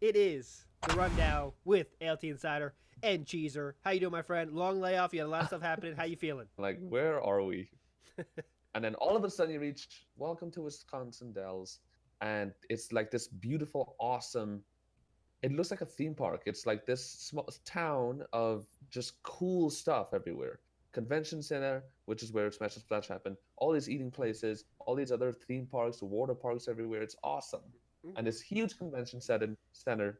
It is the rundown with ALT Insider and Cheeser. How you doing, my friend? Long layoff. You had a lot of stuff happening. How you feeling? Like, where are we? And then all of a sudden you reach, welcome to Wisconsin Dells. And it's like this beautiful, awesome, it looks like a theme park. It's like this small town of just cool stuff everywhere. Convention center, which is where Smash and Splash happened. All these eating places, all these other theme parks, water parks everywhere. It's awesome. And Mm-hmm. this huge convention center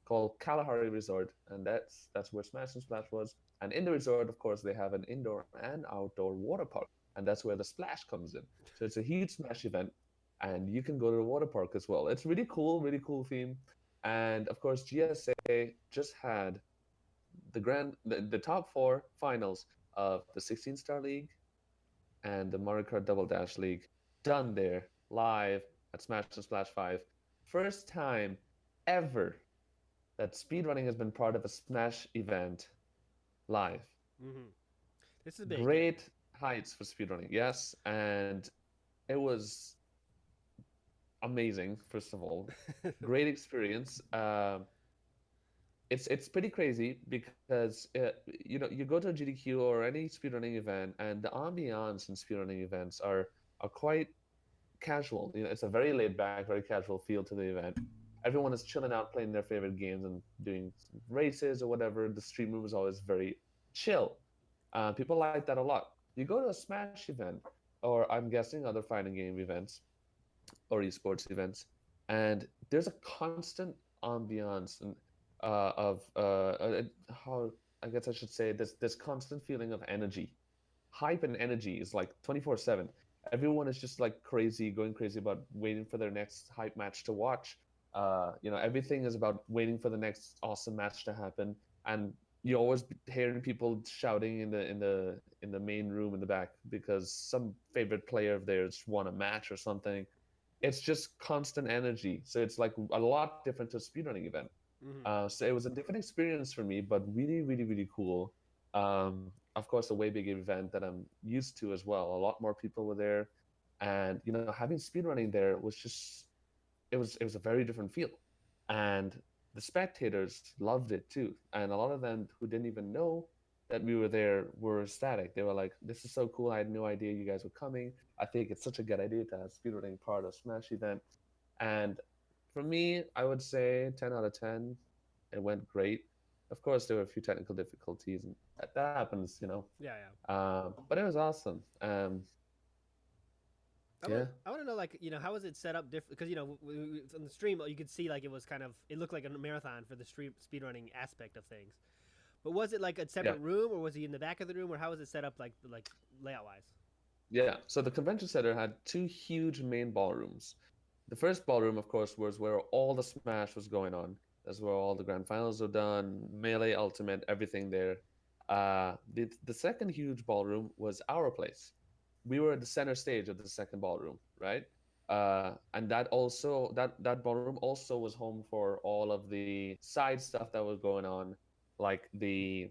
called Kalahari Resort, and that's where Smash and Splash was. And in the resort, of course, they have an indoor and outdoor water park, and that's where the Splash comes in. So it's a huge Smash event, and you can go to the water park as well. It's really cool theme. And of course, GSA just had the top four finals of the 16 Star League and the Mario Kart Double Dash League done there live at Smash and Splash 5. First time ever that speedrunning has been part of a Smash event live. Mm-hmm. This is big. Great heights for speedrunning, yes, and it was amazing. First of all, great experience. It's pretty crazy because you go to a GDQ or any speedrunning event, and the ambiance in speedrunning events are quite casual. It's a very laid back, very casual feel to the event. Everyone is chilling out, playing their favorite games and doing races or whatever. The stream room is always very chill. People like that a lot. You go to a Smash event, or I'm guessing other fighting game events or esports events, and there's a constant ambiance and how I guess I should say this constant feeling of energy, hype and energy is like 24/7. Everyone is just like crazy, going crazy about waiting for their next hype match to watch. Everything is about waiting for the next awesome match to happen, and you always hearing people shouting in the main room in the back because some favorite player of theirs won a match or something. It's just constant energy, so it's like a lot different to a speedrunning event. Mm-hmm. So it was a different experience for me, but really cool. Of course, a way bigger event that I'm used to as well. A lot more people were there, and having speedrunning there was just it was a very different feel, and the spectators loved it too. And a lot of them who didn't even know that we were there were ecstatic. They were like, "This is so cool! I had no idea you guys were coming. I think it's such a good idea to have speedrunning part of Smash event." And for me, I would say 10 out of 10. It went great. Of course, there were a few technical difficulties, and that happens. Yeah, yeah. But it was awesome. I want Yeah, I want to know, like, how was it set up different? Because on the stream you could see like it was it looked like a marathon for the stream speedrunning aspect of things. But was it like a yeah, separate room, or was he in the back of the room, or how was it set up, like layout wise? yeah. So the convention center had two huge main ballrooms. The first ballroom, of course, was where all the Smash was going on. That's where all the grand finals were done, Melee, Ultimate, everything there. The second huge ballroom was our place. We were at the center stage of the second ballroom, right? And that ballroom also was home for all of the side stuff that was going on, like the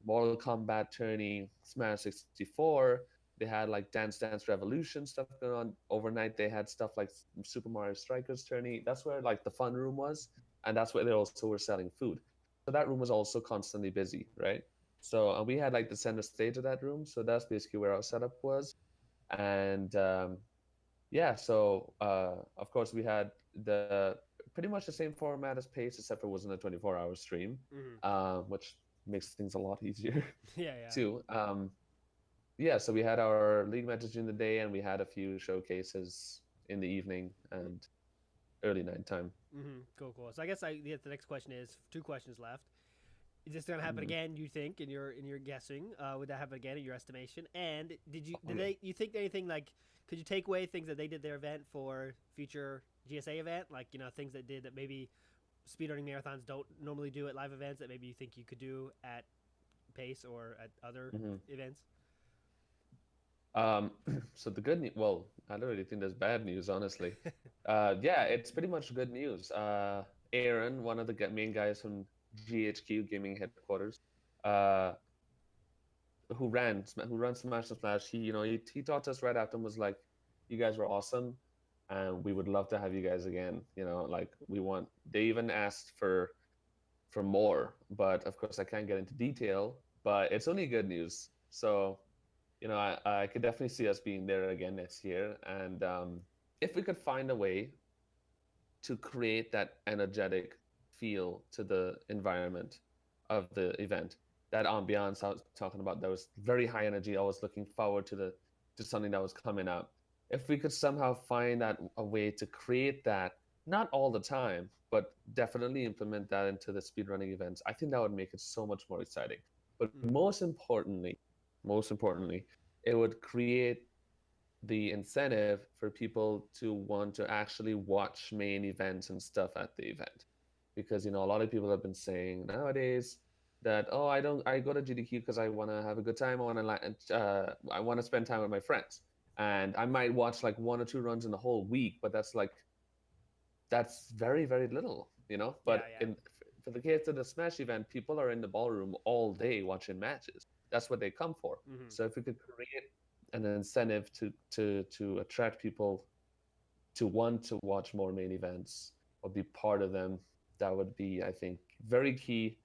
Mortal Kombat tourney, Smash 64. They had like Dance Dance Revolution stuff going on overnight. They had stuff like Super Mario Strikers tourney. That's where like the fun room was, and that's where they also were selling food. So that room was also constantly busy, right? So we had like the center stage of that room. So that's basically where our setup was. And yeah, so of course we had the pretty much the same format as Pace, except for it wasn't a 24-hour stream, Mm-hmm. which makes things a lot easier Yeah, yeah. too. Yeah, so we had our league matches during the day, and we had a few showcases in the evening and early night time. Mm-hmm. Cool, cool. So I guess the next question is two questions left. Is this gonna happen Mm-hmm. again? You think in your guessing? Would that happen again in your estimation? And Oh did yeah. they you think anything like, could you take away things that they did their event for future GSA event, like things that did that maybe speedrunning marathons don't normally do at live events that maybe you think you could do at Pace or at other Mm-hmm. events? Um, so the good news, well, I don't really think there's bad news, honestly. Yeah, it's pretty much good news. Aaron, one of the main guys from GHQ Gaming Headquarters, uh, who runs Smash and Splash, he taught us right after and was like, "You guys were awesome. and we would love to have you guys again. You know, like we want. They even asked for more, but of course I can't get into detail. But it's only good news. So you know, I could definitely see us being there again next year, and if we could find a way to create that energetic feel to the environment of the event. That ambiance I was talking about, that was very high energy. I was looking forward to something that was coming up. If we could somehow find that a way to create that, not all the time, but definitely implement that into the speedrunning events, I think that would make it so much more exciting. But most importantly, it would create the incentive for people to want to actually watch main events and stuff at the event, because you know a lot of people have been saying nowadays that, oh, I go to GDQ because I want to have a good time, I want to spend time with my friends, and I might watch like one or two runs in the whole week, but that's very very little, you know. Yeah, But yeah. in for the case of the Smash event, people are in the ballroom all day watching matches. That's what they come for. Hmm. So if we could create an incentive to attract people to want to watch more main events or be part of them, that would be, I think, very key.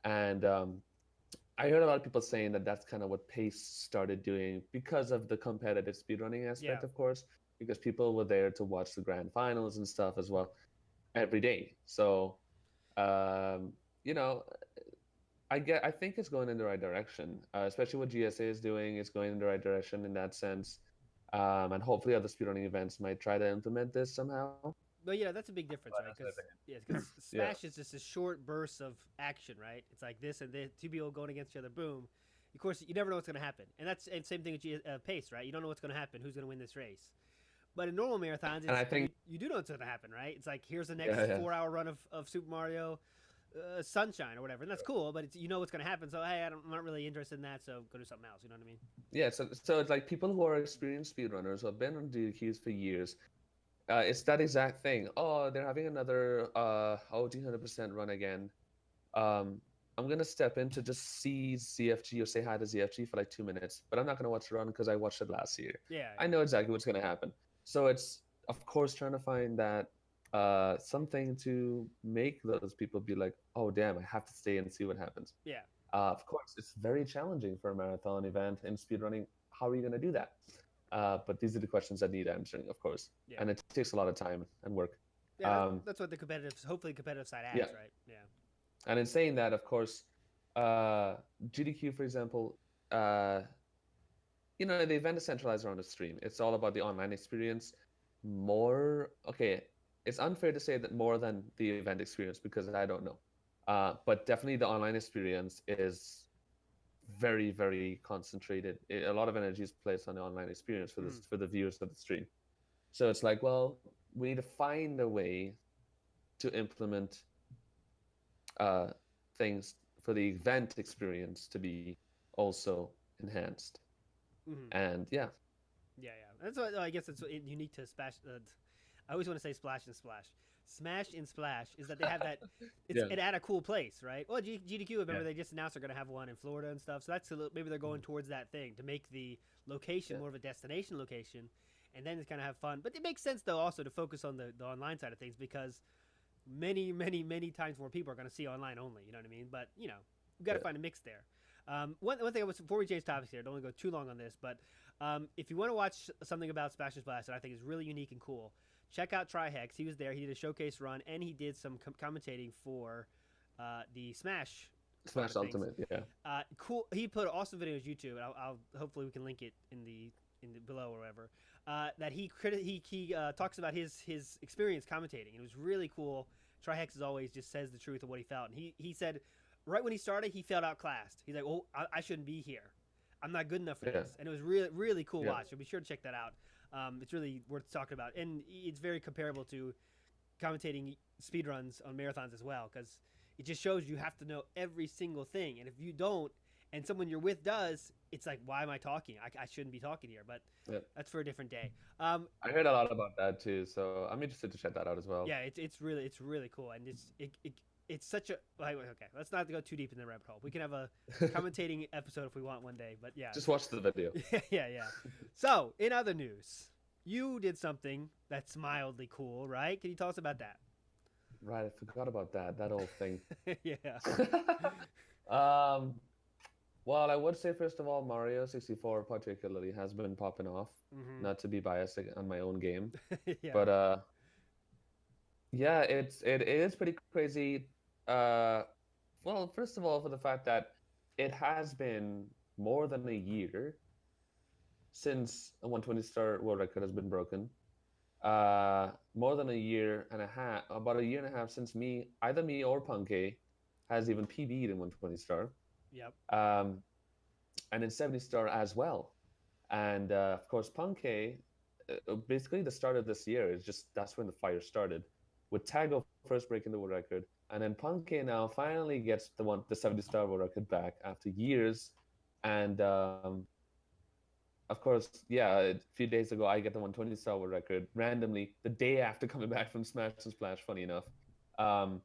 And I heard a lot of people saying that that's kind of what Pace started doing because of the competitive speedrunning Yeah. aspect, of course, because people were there to watch the grand finals and stuff as well every day. So, you know, I think it's going in the right direction, especially what GSA is doing. It's going in the right direction in that sense, and hopefully other speedrunning events might try to implement this somehow. But yeah, that's a big difference, But right? that's Because what I yeah, because think. Smash is just a short burst of action, right? It's like this and this, two people going against each other, boom. Of course, you never know what's going to happen, and same thing with pace, right? You don't know what's going to happen, who's going to win this race. But in normal marathons, And it's I think, you do know what's going to happen, right? It's like here's the next yeah, yeah. 4 hour run of Super Mario Sunshine or whatever, and that's cool. But you know what's going to happen, so hey, I'm not really interested in that, so go do something else. You know what I mean? Yeah, so it's like people who are experienced speedrunners who have been on DQs for years. It's that exact thing. Oh, they're having another OG 100% run again. Um, I'm gonna step in to just see ZFG or say hi to ZFG for like 2 minutes, but I'm not gonna watch the run because I watched it last year. Yeah, I know exactly what's gonna happen. So it's of course trying to find that something to make those people be like, oh damn, I have to stay and see what happens. yeah, Of course, it's very challenging for a marathon event in speedrunning. How are you gonna do that? But these are the questions that need answering, of course, yeah, and it takes a lot of time and work. yeah. Um, That's what the competitive, hopefully competitive side yeah, adds, right? Yeah. and in saying that, of course, GDQ, for example, uh, you know, the event is centralized around the stream. It's all about the online experience. More, okay, it's unfair to say that more than the event experience because I don't know. But definitely the online experience is very, very concentrated. A lot of energy is placed on the online experience for Mm. this for the viewers of the stream. So it's like, well, we need to find a way to implement uh, things for the event experience to be also enhanced. Hmm. And yeah, Yeah, yeah. That's what I guess it's unique to Splash. I always want to say Splash and Splash. Smash and Splash is that they have that. It's yeah, it at a cool place, right? Well, GDQ. yeah, Remember they just announced they're going to have one in Florida and stuff. So that's maybe they're going towards that thing to make the location yeah, more of a destination location, and then it's kind of have fun. But it makes sense though also to focus on the online side of things because many times more people are going to see online only. You know what I mean? But you know, we got to yeah. find a mix there. One thing I was before we change topics here, don't want to go too long on this, but if you want to watch something about Smash and Splash that I think is really unique and cool, check out Trihex. He was there. He did a showcase run and he did some commentating for the Smash part Smash of things. Ultimate, yeah, Cool. He put an awesome video on YouTube, and I'll hopefully we can link it in the below or whatever. That he talks about his experience commentating. It was really cool. Trihex as always just says the truth of what he felt, and he said right when he started he felt outclassed. He's like, "Oh, I shouldn't be here. I'm not good enough for yeah, this." And it was really cool yeah, watch. So be sure to check that out. It's really worth talking about, and it's very comparable to commentating speedruns on marathons as well, because it just shows you have to know every single thing, and if you don't, and someone you're with does, it's like, why am I talking? I shouldn't be talking here, but yeah. that's for a different day. I heard a lot about that too, so I'm interested to check that out as well. Yeah, it's really cool, and it's such a okay. Let's not go too deep in the rabbit hole. We can have a commentating episode if we want one day, but yeah, Just watch the video. yeah. So in other news, you did something that's mildly cool, right? Can you tell us about that? Right, I forgot about that old thing. Yeah. um, well, I would say first of all, Mario 64 particularly has been popping off. Hmm. Not to be biased on my own game, Yeah. but yeah, it is pretty crazy. Uh, well, first of all, for the fact that it has been more than a year since a 120 star world record has been broken. More than a year and a half, about a year and a half since either me or Punkay has even PB'd in 120 star, Yep. um, and in 70 star as well. And of course, Punkay, basically the start of this year is just that's when the fire started, with Tago first breaking the world record, and then Punkay now finally gets the 70 star world record back after years, and of course, yeah, a few days ago I get the 120 star world record randomly the day after coming back from Smash and Splash. Funny enough, um,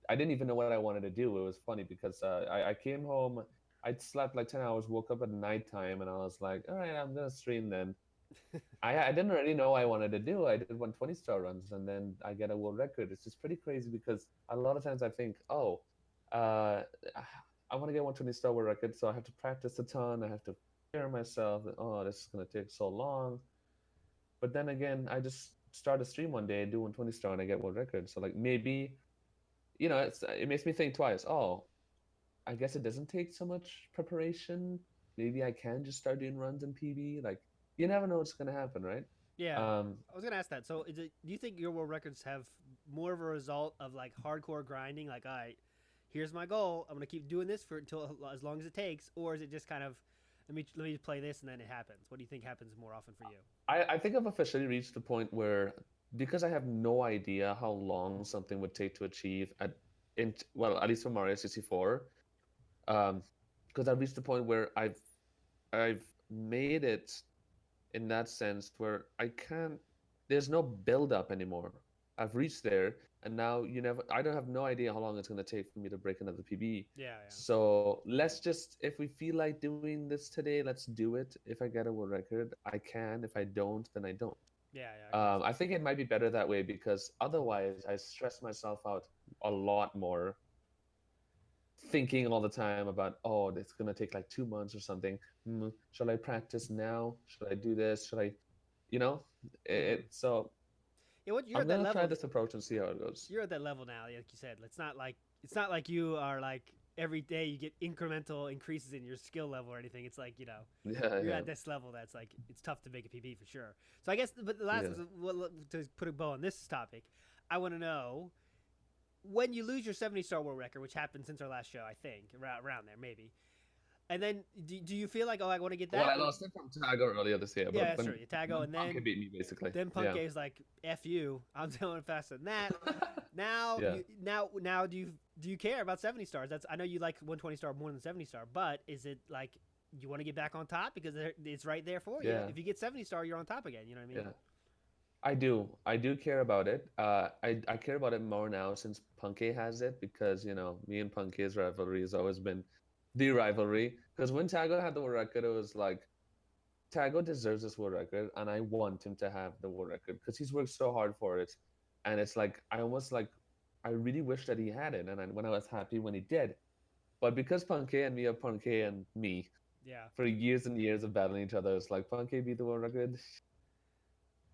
I didn't even know what I wanted to do. It was funny because I came home, I'd slept like 10 hours, woke up at nighttime, and I was like, all right, I'm gonna stream then. I didn't really know what I wanted to do. I did 120 star runs, and then I get a world record. It's just pretty crazy because a lot of times I think, oh, uh, I want to get 120 star world record, so I have to practice a ton. I have to prepare myself. Oh, this is gonna take so long. But then again, I just start a stream one day, do 120 star, and I get world record. So like maybe it makes me think twice. Oh, I guess it doesn't take so much preparation. Maybe I can just start doing runs in PB. Like you never know what's gonna happen, right? Yeah. Um, I was gonna ask that. So, do you think your world records have more of a result of like hardcore grinding? Like, all right, here's my goal. I'm gonna keep doing this for until as long as it takes, or is it just kind of let me play this and then it happens? What do you think happens more often for you? I think I've officially reached the point where because I have no idea how long something would take to achieve well, at least for Mario 64, um, because I've reached the point where I've made it in that sense where there's no build up anymore. I've reached there, and now I don't have no idea how long it's going to take for me to break another PB. Yeah, yeah, So let's just, if we feel like doing this today, let's do it. If I get a world record, I can. If I don't, then I don't. yeah, yeah. I got you. I think it might be better that way because otherwise I stress myself out a lot more thinking all the time about, oh, it's gonna take like 2 months or something. Shall I practice now? Should I do this? Should I, you know? Hmm. So Yeah, what you're I'm at that gonna try level. this approach and see how it goes. You're at that level now, like you said. It's not like you are like every day you get incremental increases in your skill level or anything. It's like Yeah, you're yeah, at this level that's like it's tough to make a PB for sure. So I guess, but the last yeah. to put a bow on this topic, I want to know when you lose your 70-star world record, which happened since our last show, I think around there maybe. And then do you feel like, oh, I want to get Well, that? I lost it from Tiger earlier this year, Yeah, but that's when true. You tago, when and Punky beat me basically. then Yeah, Punk's like, "F you, I'm doing faster than that." Now, yeah. now, do you care about 70 stars? That's I know you like 120 star more than 70 star, but is it like you want to get back on top because it's right there for you? Yeah, If you get 70 star, you're on top again. You know what I mean? yeah. I do. I do care about it. I care about it more now since Punky has it because, me and Punky's rivalry has always been the rivalry. Because when Tago had the world record, it was like, Tago deserves this world record, and I want him to have the world record because he's worked so hard for it. And it's like, I really wish that he had it. And when I was happy when he did. But because Punky and me are Punky and me, Yeah. for years and years of battling each other, it's like, Punky beat the world record.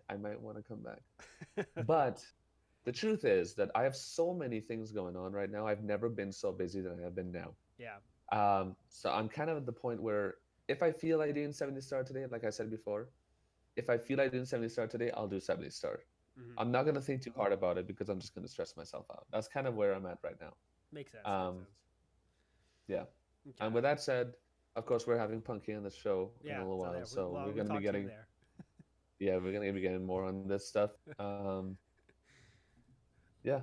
I might want to come back. But the truth is that I have so many things going on right now. I've never been so busy than I have been now. Yeah. So I'm kind of at the point where if I feel like doing 70 star today, like I said before, if I feel like doing 70 star today, I'll do 70 star. Hmm. I'm not going to think too hard about it because I'm just going to stress myself out. That's kind of where I'm at right now. Makes sense. Makes Um, sense. yeah. And Okay. with that said, of course, we're having Punky on the show in a Yeah. little So while. there. So Well, we're we going to be talked to him getting, there. yeah, we're going to be getting more on this stuff. Yeah.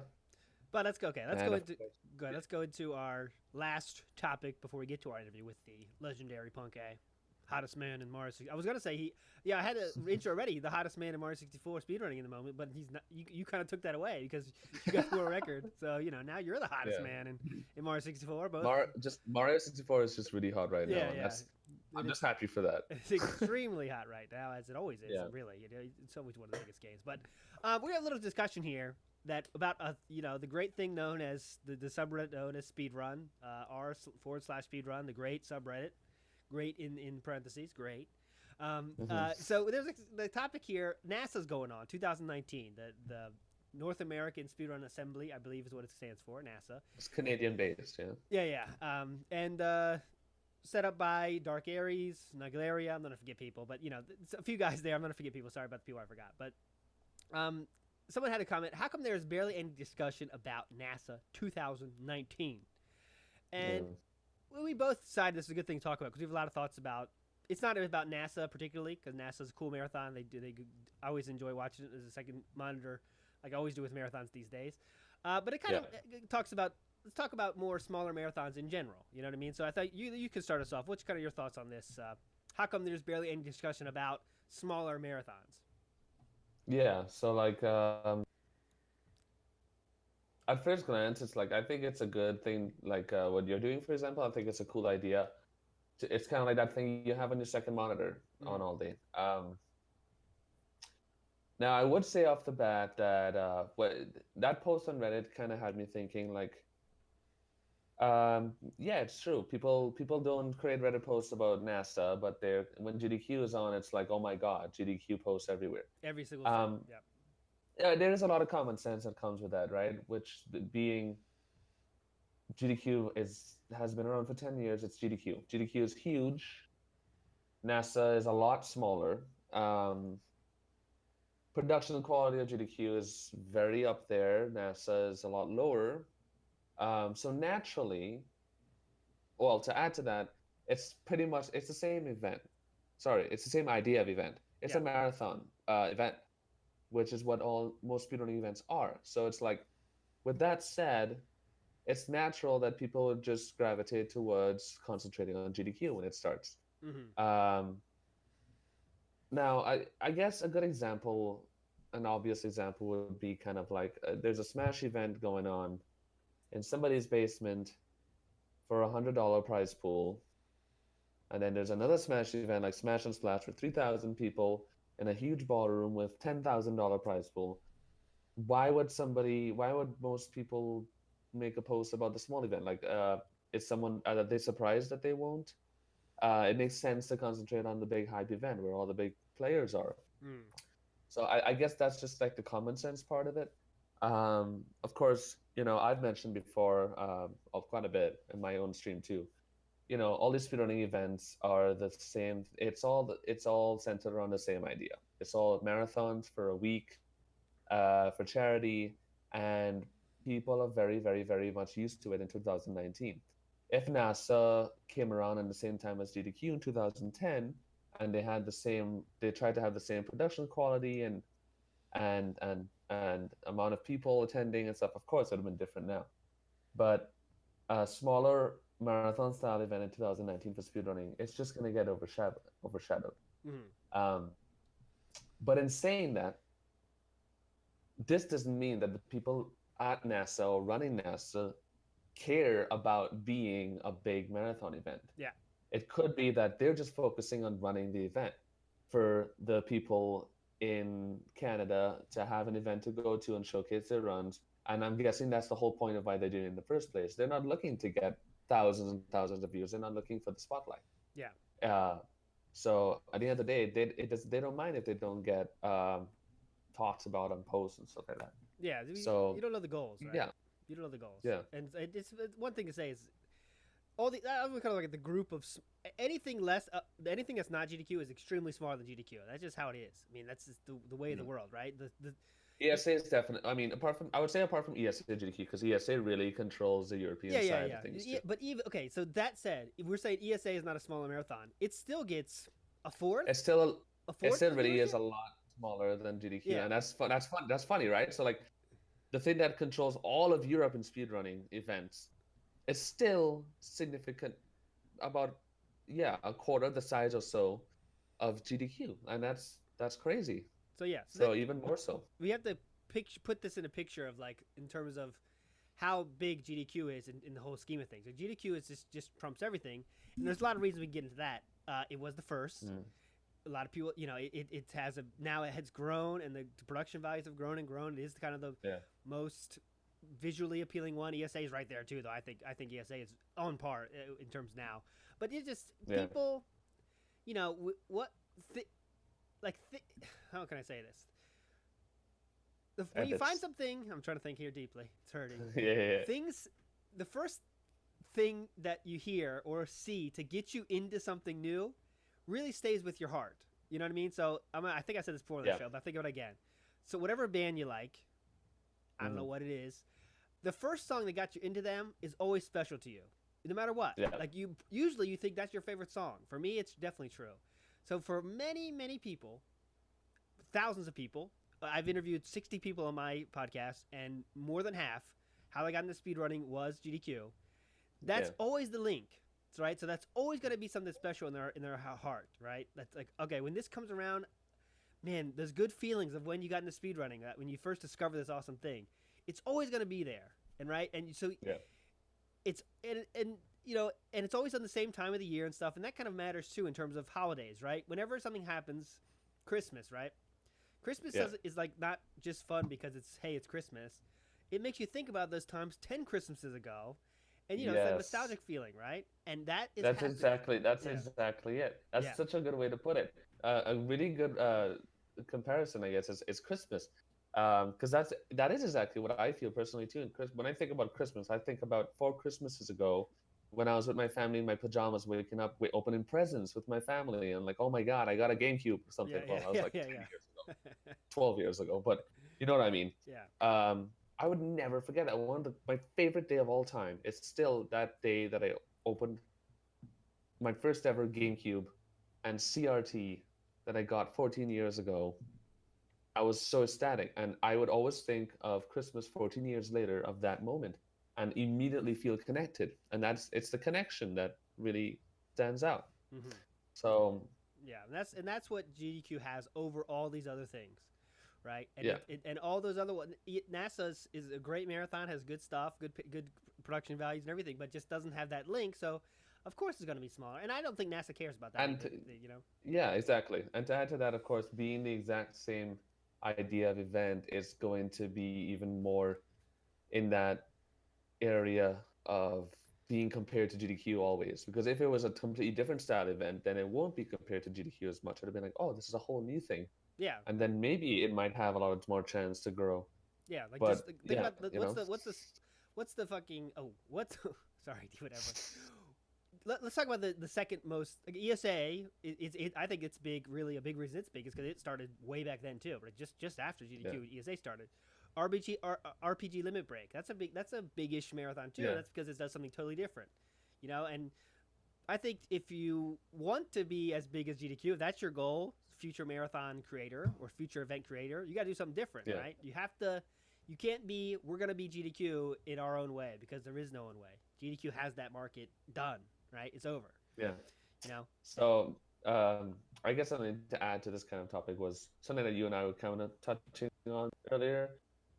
But let's go. Okay, let's And go of into course, good. Let's go into our last topic before we get to our interview with the legendary Punk A, hottest man in Mario. I was gonna say I had an intro already, the hottest man in Mario 64 speedrunning in the moment, but he's not. You kind of took that away because you got the world record. So now you're the hottest yeah. man in Mario 64. Both. Mario 64 is just really hot right now, Yeah, and yeah. I'm just happy for that. It's extremely hot right now, as it always is. Yeah. Really, it's always one of the biggest games. But we have a little discussion here that about the great thing known as the subreddit known as Speedrun, r/speedrun, the great subreddit, great in parentheses, great. So there's the topic here. NASA's going on 2019. The North American Speedrun Assembly, I believe, is what it stands for. NASA. It's Canadian based, yeah. Yeah. And set up by Dark Aries, Naglaria. I'm gonna forget people, but a few guys there. I'm gonna forget people. Sorry about the people I forgot. But someone had a comment. How come there's barely any discussion about NASA 2019? And we both decided this is a good thing to talk about because we have a lot of thoughts about. It's not about NASA particularly because NASA's a cool marathon. I always enjoy watching it as a second monitor, like I always do with marathons these days. But it kind of talks about. Let's talk about more smaller marathons in general. You know what I mean? So I thought you could start us off. What's kind of your thoughts on this? How come there's barely any discussion about smaller marathons? Yeah, so like at first glance, it's like I think it's a good thing. Like what you're doing, for example, I think it's a cool idea. It's kind of like that thing you have on your second monitor on all day. Now, I would say off the bat that that post on Reddit kind of had me thinking like. Yeah, it's true. People don't create Reddit posts about NASA, but when GDQ is on, it's like, oh my God, GDQ posts everywhere. Every single time. Yeah, there is a lot of common sense that comes with that, right? Which being GDQ has been around for 10 years. It's GDQ. GDQ is huge. NASA is a lot smaller. Production quality of GDQ is very up there. NASA is a lot lower. So naturally, well, to add to that, it's the same event. Sorry, it's the same idea of event. It's a marathon event, which is what most speedrunning events are. So it's like, with that said, it's natural that people would just gravitate towards concentrating on GDQ when it starts. Now, I guess a good example, an obvious example would be kind of like there's a Smash event going on in somebody's basement for $100 prize pool, and then there's another Smash event like Smash and Splash for 3,000 people in a huge ballroom with $10,000 prize pool. Why would most people make a post about the small event? Like, are they surprised that they won't? It makes sense to concentrate on the big hype event where all the big players are. So I guess that's just like the common sense part of it. Of course, I've mentioned before quite a bit in my own stream too. All these speedrunning events are the same. It's all centered around the same idea. It's all marathons for a week, for charity, and people are very, very, very much used to it in 2019. If NASA came around at the same time as GDQ in 2010, and they tried to have the same production quality and amount of people attending and stuff, of course, it would have been different now. But a smaller marathon style event in 2019 for speedrunning, it's just going to get overshadowed. But in saying that, this doesn't mean that the people at NASA or running NASA care about being a big marathon event. Yeah. It could be that they're just focusing on running the event for the people in Canada to have an event to go to and showcase their runs. And I'm guessing that's the whole point of why they did it in the first place. They're not looking to get thousands and thousands of views. They're not looking for the spotlight. Yeah. So at the end of the day, they don't mind if they don't get talks about on posts and stuff like that. Yeah. So you don't know the goals, right? Yeah. You don't know the goals. Yeah. And it's one thing to say is I was kind of like the group of anything that's not GDQ is extremely smaller than GDQ. That's just how it is. I mean, that's just the way of the world, right? The ESA is definitely. I mean, apart from ESA GDQ, because ESA really controls the European side of things too. But so that said, if we're saying ESA is not a smaller marathon, it still gets a fourth. It's still a fourth. It still really is a lot smaller than GDQ, and that's fun. That's funny, right? So like, the thing that controls all of Europe in speedrunning events, it's still significant, about a quarter the size or so of GDQ, and that's crazy. So yeah, so even more so. We have to put this in a picture of like in terms of how big GDQ is in the whole scheme of things. Like GDQ is just trumps everything, and there's a lot of reasons we can get into that. It was the first. Mm. A lot of people, it has now it has grown, and the production values have grown and grown. It is kind of the Yeah. most visually appealing one. ESA is right there too, though. I think ESA is on par in terms now. But it's just Yeah. people, what, how can I say this? When you find Edits. something, I'm trying to think here deeply. It's hurting. Yeah. Things, the first thing that you hear or see to get you into something new really stays with your heart. You know what I mean? So I think I said this before on the Yeah. show, but I think of it again. So whatever band you like, I don't know what it is, the first song that got you into them is always special to you, no matter what. Yeah. Like usually you think that's your favorite song. For me, it's definitely true. So for many, many people, thousands of people, I've interviewed 60 people on my podcast, and more than half, how I got into speedrunning was GDQ. That's always the link, right? So that's always going to be something special in their heart, right? That's like, okay, when this comes around, man, there's good feelings of when you got into speedrunning, when you first discovered this awesome thing. It's always going to be there, and right, and so it's and it's always on the same time of the year and stuff, and that kind of matters too in terms of holidays, right? Whenever something happens, Christmas, right? Christmas is like not just fun because it's Christmas. It makes you think about those times 10 Christmases ago, and it's that nostalgic feeling, right? And that's exactly it. That's such a good way to put it. A really good comparison, I guess, is Christmas, because that is exactly what I feel personally too. When I think about Christmas, I think about 4 Christmases ago, when I was with my family in my pajamas, waking up, opening presents with my family, and like, oh my God, I got a GameCube or something. I was like 10 years ago, 12 years ago, but you know what I mean. I would never forget that. My favorite day of all time is still that day that I opened my first ever GameCube and CRT that I got 14 years ago. I was so ecstatic, and I would always think of Christmas 14 years later, of that moment, and immediately feel connected. And it's the connection that really stands out. Mm-hmm. So that's what GDQ has over all these other things, right? And yeah, and all those other ones. NASA's is a great marathon, has good stuff, good production values and everything, but just doesn't have that link. So of course it's going to be smaller, and I don't think NASA cares about that. and yeah, exactly. And to add to that, of course, being the exact same idea of event is going to be even more in that area of being compared to GDQ always. Because if it was a completely different style event, then it won't be compared to GDQ as much. It'll be like, oh, this is a whole new thing. Yeah. And then maybe it might have a lot more chance to grow. Yeah, like but, just think about what's the fucking sorry, whatever. Let's talk about the second most ESA. I think it's big. Really, a big reason it's big is because it started way back then too. But just after GDQ, ESA started. RPG Limit Break. That's a big-ish marathon too. That's because it does something totally different, And I think if you want to be as big as GDQ, if that's your goal, future marathon creator or future event creator, you got to do something different, right? You have to. You can't be. We're gonna be GDQ in our own way, because there is no own way. GDQ has that market done. Right, it's over. Yeah. So I guess something to add to this kind of topic was something that you and I were kind of touching on earlier.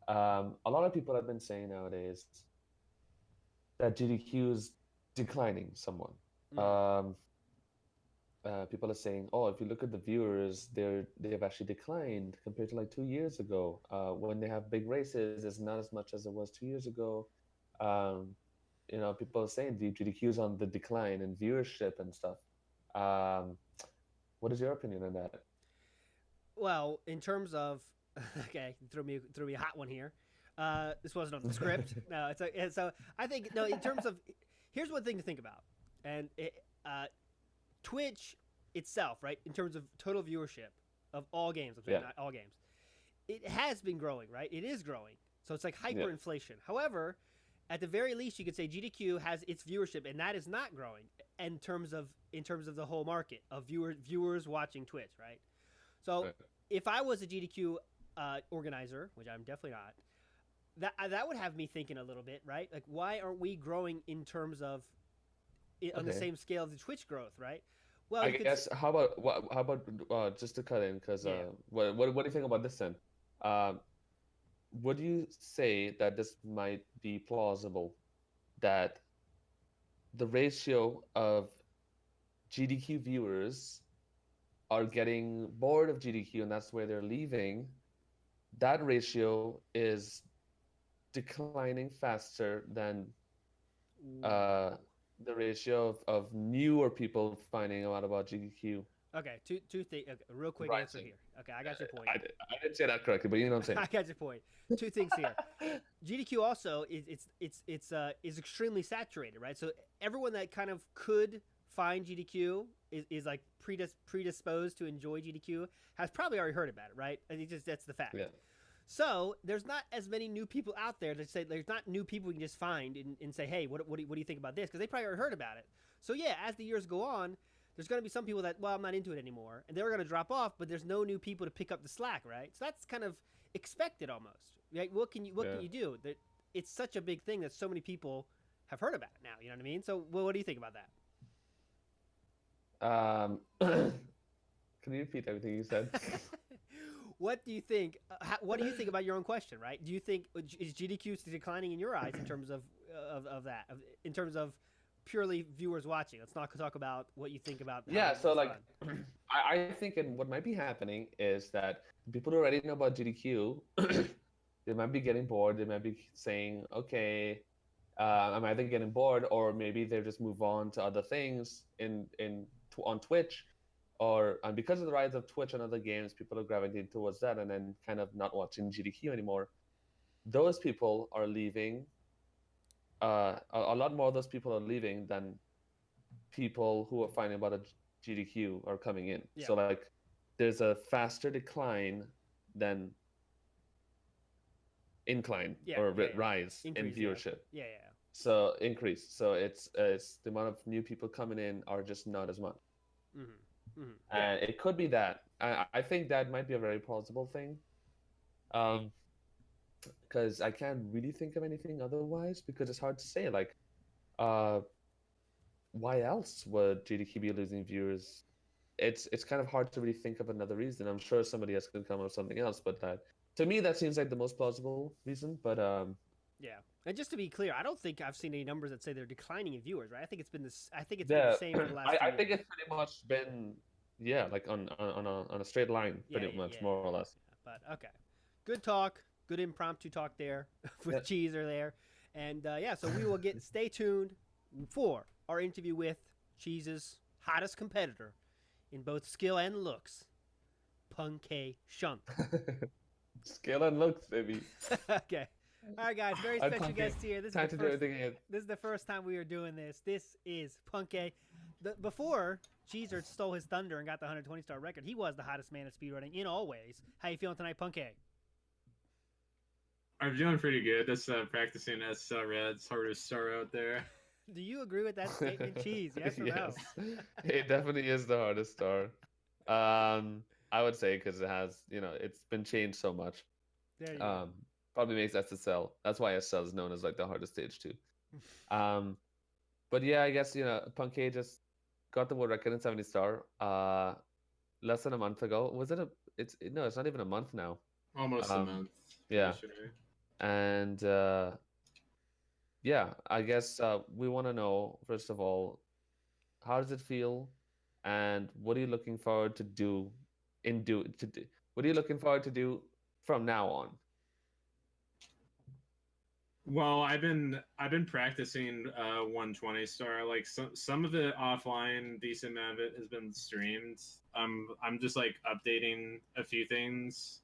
A lot of people have been saying nowadays that GDQ is declining somewhat. People are saying, oh, if you look at the viewers, they've actually declined compared to like 2 years ago. When they have big races, it's not as much as it was 2 years ago. People are saying the GDQ is on the decline in viewership and stuff. What is your opinion on that? Well, in terms of, okay, threw me a hot one here. This wasn't on the script. No, so I think in terms of, here's one thing to think about, and Twitch itself, right, in terms of total viewership of all games. I'm saying not all games. It has been growing, right? It is growing, so it's like hyperinflation. However, at the very least, you could say GDQ has its viewership, and that is not growing in terms of the whole market of viewers watching Twitch, right? So if I was a GDQ organizer, which I'm definitely not, that would have me thinking a little bit, right? Like, why aren't we growing in terms of on the same scale as the Twitch growth, right? Well, I guess how about just to cut in, because what do you think about this then? Would you say that this might be plausible, that the ratio of GDQ viewers are getting bored of GDQ and that's where they're leaving, that ratio is declining faster than uh, Ooh. the ratio of newer people finding out about GDQ Okay, two things. Okay, real quick answer rising. here. Okay, I got your point. I didn't say that correctly, but you know what I'm I got your point. Two things here. saying. GDQ also is extremely saturated, right? So everyone that kind of could find GDQ is like predisposed to enjoy GDQ has probably already heard about it, right? And it just that's the fact. Yeah. So there's not as many new people out there to say there's not new people you can just find and say, hey, what do you think about this? Because they probably already heard about it. So yeah, as the years go on, there's going to be some people that, well, I'm not into it anymore, and they're going to drop off, but there's no new people to pick up the slack, right? So that's kind of expected almost. Right? What can you do? That it's such a big thing that so many people have heard about it now. You know what I mean? So what do you think about that? Can you repeat everything you said? What do you think? What do you think about your own question? Right? Do you think is GDQ declining in your eyes in terms of that? In terms of purely viewers watching. Let's not talk about what you think about. Yeah, so like, I think what might be happening is that people who already know about GDQ, they might be getting bored. They might be saying, okay, I'm either getting bored or maybe they just move on to other things on Twitch, and because of the rise of Twitch and other games, people are gravitating towards that and then kind of not watching GDQ anymore. Those people are leaving. A lot more of those people are leaving than people who are finding about a GDQ are coming in. Yeah. So like, there's a faster decline than incline rise in viewership. Yeah. So increase. So it's the amount of new people coming in are just not as much. And it could be that. I think that might be a very plausible thing. Because I can't really think of anything otherwise, because it's hard to say. Like, why else would GDQ be losing viewers? It's kind of hard to really think of another reason. I'm sure somebody else could come up with something else, but to me that seems like the most plausible reason. But yeah, and just to be clear, I don't think I've seen any numbers that say they're declining in viewers. Right? I think it's been this. I think it's been the same for the last. I think it's pretty much been like on a straight line, pretty much more or less. But okay, good talk. Good impromptu talk there with Cheeser there. And so we will stay tuned for our interview with Cheese's hottest competitor in both skill and looks, puncayshun. Skill and looks, baby. Okay. All right, guys. Very special guest here. This is the first time we are doing this. This is Punkay. Before Cheeser stole his thunder and got the 120-star record, he was the hottest man at speedrunning in all ways. How you feeling tonight, Punkay? I'm feeling pretty good. Just practicing SL Red's hardest star out there. Do you agree with that statement, Cheese? Yes or no? It definitely is the hardest star. I would say because it has, it's been changed so much. There you go. Probably makes SSL. That's why SL is known as like the hardest stage too. But yeah, I guess Punkay just got the world record in 70 star. Less than a month ago. Was it it's not even a month now. Almost a month. Yeah. And I guess we want to know, first of all, how does it feel, and what are you looking forward to do? What are you looking forward to do from now on? Well, I've been practicing 120 star. Like some of the offline, decent amount of it has been streamed. I'm just like updating a few things.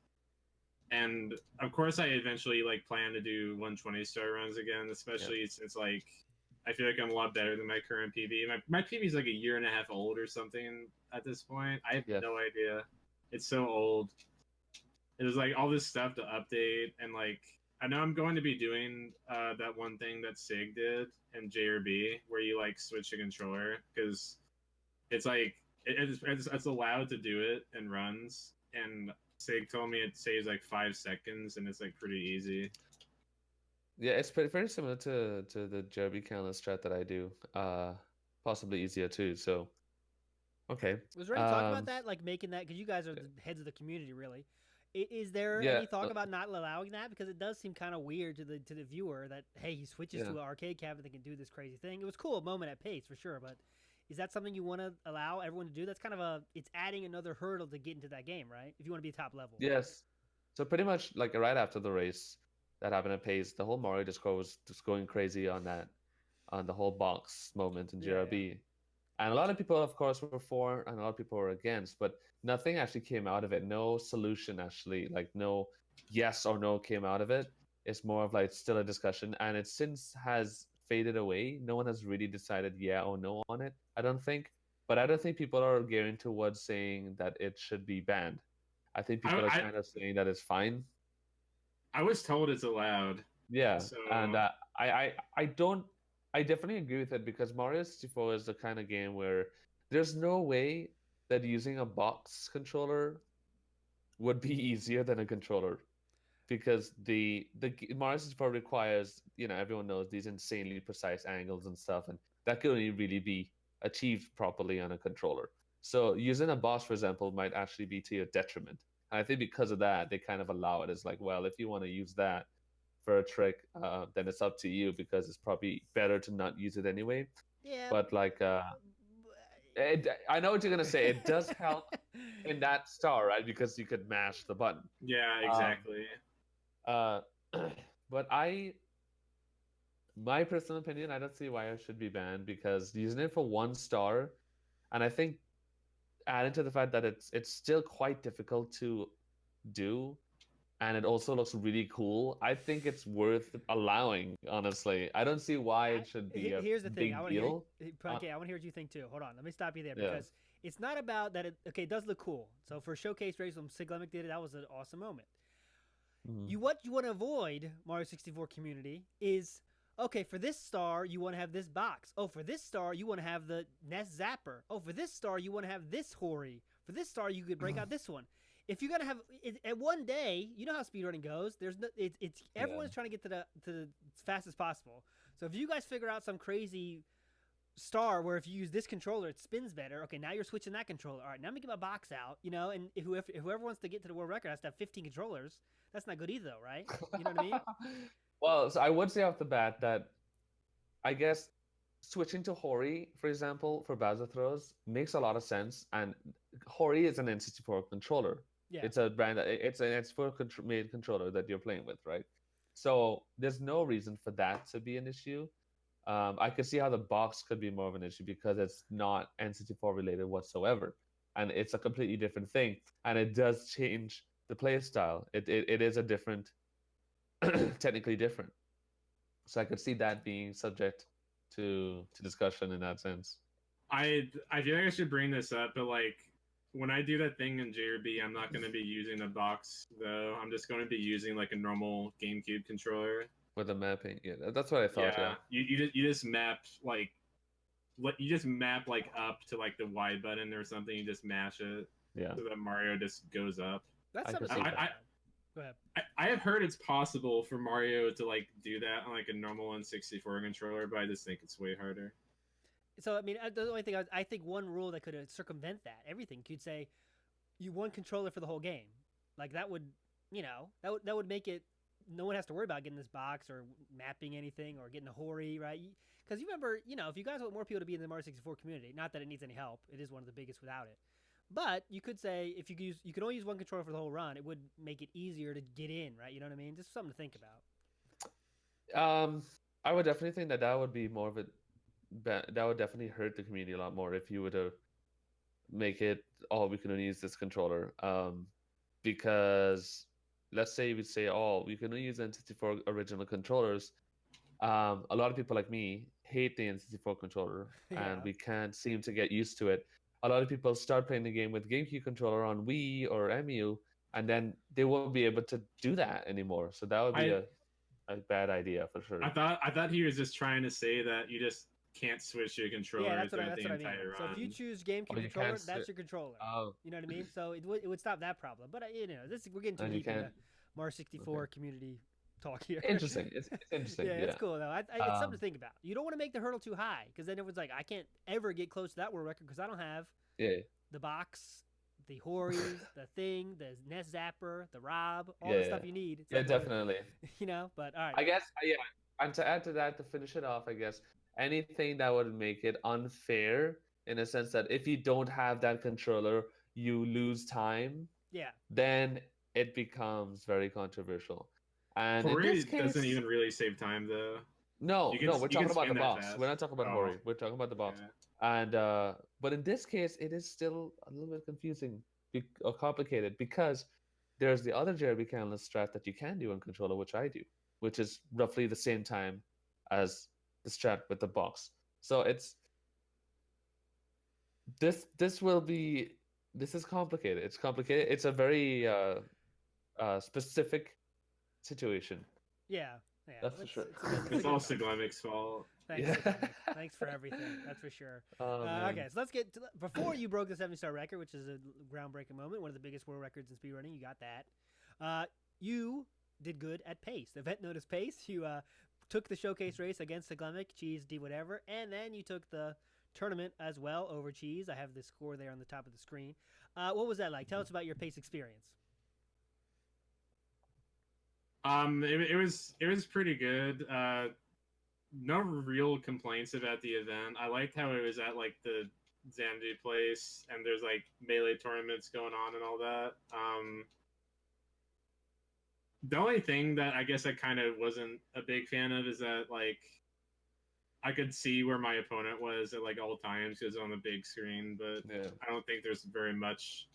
And of course, I eventually plan to do 120 star runs again, especially since I feel like I'm a lot better than my current PB. My PB is like a year and a half old or something at this point. I have no idea. It's so old. There's all this stuff to update, and I know I'm going to be doing that one thing that Sig did in JRB, where you switch the controller, because it's it's allowed to do it in runs, and Sig told me it saves 5 seconds, and it's pretty easy. Yeah, it's very similar to the JRB calendar strat that I do. Possibly easier too. So, okay. Was there any talk about that, making that, because you guys are the heads of the community, really? Is there any talk about not allowing that? Because it does seem kind of weird to the viewer that, hey, he switches to an arcade cabinet and can do this crazy thing. It was cool, a moment at pace for sure, but Is that something you want to allow everyone to do? That's kind of it's adding another hurdle to get into that game, right? If you want to be top level. Yes. So pretty much like right after the race that happened at Pace, the whole Mario Discord was just going crazy on that, on the whole box moment in Yeah, GRB. And a lot of people, of course, were for, and a lot of people were against, but nothing actually came out of it. No solution actually, like no yes or no came out of it. It's more of like still a discussion, and it since has faded away. No one has really decided yeah or no on it, I don't think. But I don't think people are gearing towards saying that it should be banned. I think people are I kind of saying that it's fine. I was told it's allowed. Yeah, So and I don't I definitely agree with it because Mario 64 is the kind of game where there's no way that using a box controller would be easier than a controller because Mario 64 requires, everyone knows these insanely precise angles and stuff, and that could only really be achieved properly on a controller. So using a box, for example, might actually be to your detriment. And I think because of that, they kind of allow it as like, well, if you want to use that for a trick, then it's up to you because it's probably better to not use it anyway. Yeah. But like, I know what you're gonna say. It does help in that star, right? Because you could mash the button. yeah, exactly. Uh, but my personal opinion, I don't see why it should be banned because using it for one star, and I think adding to the fact that it's still quite difficult to do, and it also looks really cool. I think it's worth allowing. Honestly, I don't see why it should be a Here's the thing. I big want to hear. deal. Okay, I want to hear what you think too. Hold on, let me stop you there Yeah. because it's not about that. It does look cool. So for showcase race when Siglemic did it, that was an awesome moment. Mhm. What you want to avoid, Mario 64 community, is okay. For this star, you want to have this box. Oh, for this star, you want to have the Nest Zapper. Oh, for this star, you want to have this Hori. For this star, you could break out this one. If you're gonna have it, at one day, you know how speedrunning goes. There's no, it's everyone's trying to get to the as fast as possible. So if you guys figure out some crazy star where if you use this controller it spins better, okay, now you're switching that controller. All right, now I'm making my box out, and if whoever wants to get to the world record has to have 15 controllers. That's not good either, though, right? You know what I mean? Well, so I would say off the bat that I guess switching to Hori, for example, for Bowser throws makes a lot of sense. And Hori is an N64 controller. Yeah. It's a brand. It's an N64 made controller that you're playing with, right? So there's no reason for that to be an issue. I could see how the box could be more of an issue because it's not N64 related whatsoever, and it's a completely different thing, and it does change the play style. It is a different, technically different. So I could see that being subject to discussion in that sense. I feel like I should bring this up, but like when I do that thing in JRB, I'm not going to be using a box though. I'm just going to be using like a normal GameCube controller. With the mapping, yeah, that's what I thought. Yeah. You just map like what you just map like up to like the Y button or something. You just mash it. Yeah. So that Mario just goes up. That's I something. could see that. Go ahead. I have heard it's possible for Mario to like do that on like a normal N64 controller, but I just think it's way harder. So I mean, the only thing I think one rule that could circumvent that everything could say, you one controller for the whole game. Like that would, that would make it. No one has to worry about getting this box or mapping anything or getting a Hori, right? Because you remember, if you guys want more people to be in the Mario 64 community, not that it needs any help, it is one of the biggest without it. But you could say if you could only use one controller for the whole run, it would make it easier to get in, right? You know what I mean? Just something to think about. I would definitely think that would be more of it. That would definitely hurt the community a lot more if you were to make it, oh, we can only use this controller. Because let's say we say, oh, we can only use N64 original controllers. A lot of people like me hate the N64 controller, and we can't seem to get used to it. A lot of people start playing the game with GameCube controller on Wii or MU, and then they won't be able to do that anymore. So that would be a bad idea for sure. I thought he was just trying to say that you just can't switch your controller. Yeah, that's what I mean. Run. So if you choose GameCube controller, that's your controller. You know what I mean? So it would stop that problem. But we're getting too deep in the Mario 64 community talk here. Interesting. It's interesting. Yeah, it's cool though. It's something to think about. You don't want to make the hurdle too high because then everyone's like, I can't ever get close to that world record because I don't have the box, the Hori, the thing, the Nest Zapper, the Rob, all the stuff you need. It's like, definitely. But all right. I guess, and to add to that, to finish it off, I guess anything that would make it unfair in a sense that if you don't have that controller, you lose time, Yeah. then it becomes very controversial. And in this Hori doesn't case, even really save time though. no, no, we're You can talking about the spin that box. fast. We're not talking about Oh, Hori. We're talking about the box. okay. And but in this case, it is still a little bit confusing or complicated because there's the other Jeremy Canless strat that you can do on controller, which I do, which is roughly the same time as the strat with the box. So it's this will be this is complicated. It's complicated. It's a very specific situation. Yeah. Yeah. That's for sure. It's a It's good all box. Siglemic's fault. Thanks, Yeah. Siglemix. Thanks for everything. That's for sure. Oh, man. Okay, so let's get to before you broke the 70-star record, which is a groundbreaking moment, one of the biggest world records in speedrunning. You got that. You did good at pace. The event notice pace. You took the showcase race against Siglemic, Cheese, D whatever, and then you took the tournament as well over Cheese. I have the score there on the top of the screen. What was that like? Tell us about your pace experience. It was pretty good. No real complaints about the event. I liked how it was at like the Xanadu place, and there's like melee tournaments going on and all that. The only thing that I guess I kind of wasn't a big fan of is that like I could see where my opponent was at like all times because on the big screen, but Yeah. I don't think there's very much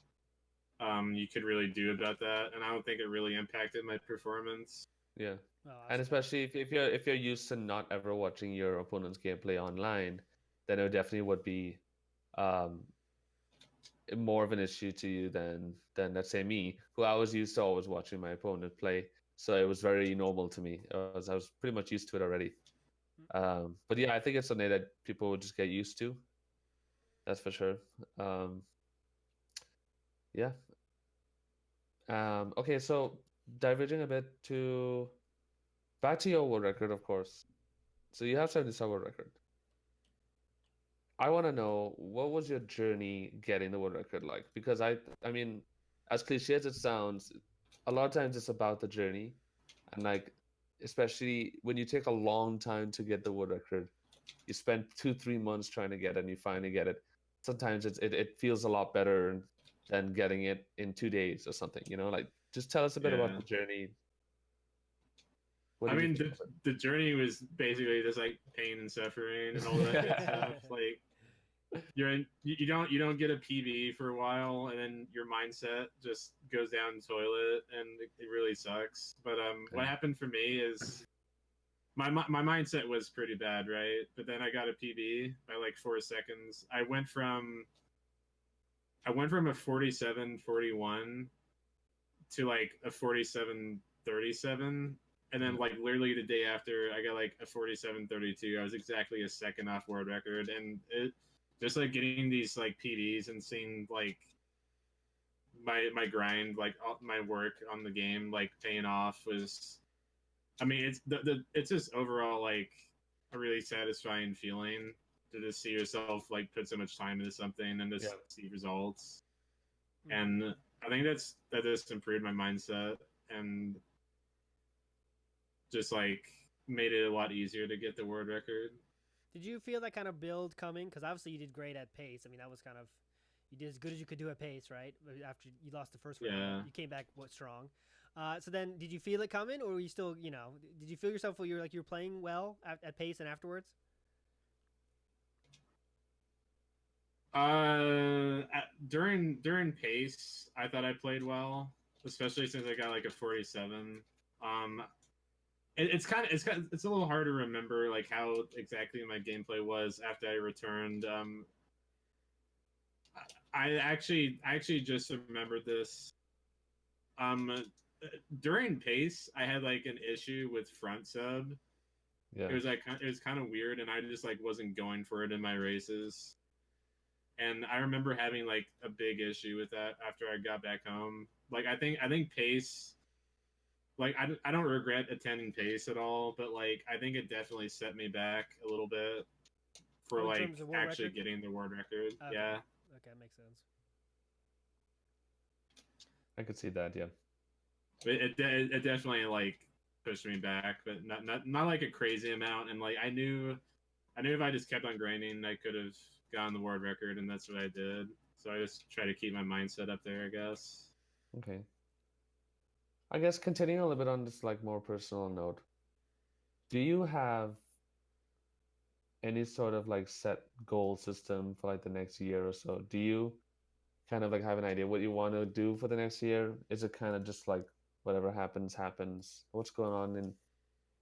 you could really do about that, and I don't think it really impacted my performance. Yeah. Oh, And especially if you're used to not ever watching your opponent's gameplay online, then it definitely would be um, more of an issue to you than let's say me, who I was used to always watching my opponent play. So it was very normal to me. I was pretty much used to it already. But yeah, I think it's something that people would just get used to. That's for sure. Yeah. Okay, so diverging a bit to back to your world record, of course. So you have 70 world record. I want to know what was your journey getting the world record like? Because I mean, as cliche as it sounds, a lot of times it's about the journey, and like, especially when you take a long time to get the world record, you spend 2-3 months trying to get it, and you finally get it. Sometimes it feels a lot better than getting it in 2 days or something. You know, like just tell us a bit about Yeah. the journey. What I did you mean, think of it? the journey was basically just like pain and suffering and all that good stuff. Like you don't get a PB for a while, and then your mindset just goes down the toilet, and it really sucks. But what happened for me is my mindset was pretty bad, right? But then I got a PB by like 4 seconds. I went from a 47-41 to like a 47-37, and then like literally the day after I got like a 47-32. I was exactly a second off world record, and it just like getting these like PDs and seeing like my grind, like my work on the game like paying off was, I mean, it's just overall like a really satisfying feeling to just see yourself like put so much time into something and just see results. And I think that just improved my mindset and just like made it a lot easier to get the world record. Did you feel that kind of build coming? Because obviously you did great at pace. I mean, that was kind of, you did as good as you could do at pace, right? After you lost the first round, you came back strong. So then, did you feel it coming, or were you still, did you feel yourself you were playing well at pace and afterwards? During pace, I thought I played well, especially since I got like a 47. It's a little hard to remember like how exactly my gameplay was after I returned. I actually just remembered this. During pace, I had like an issue with front sub. Yeah. It was kind of weird, and I just like wasn't going for it in my races. And I remember having like a big issue with that after I got back home. Like I think pace, like I don't regret attending pace at all, but like I think it definitely set me back a little bit for like actually getting the world record. Okay. Yeah. Okay, makes sense. I could see that, yeah. It definitely like pushed me back, but not like a crazy amount. And like I knew if I just kept on grinding, I could have gotten the world record, and that's what I did. So I just try to keep my mindset up there, I guess. Okay. I guess continuing a little bit on this like more personal note, do you have any sort of like set goal system for like the next year or so? Do you kind of like have an idea what you want to do for the next year? Is it kind of just like whatever happens, happens? What's going on in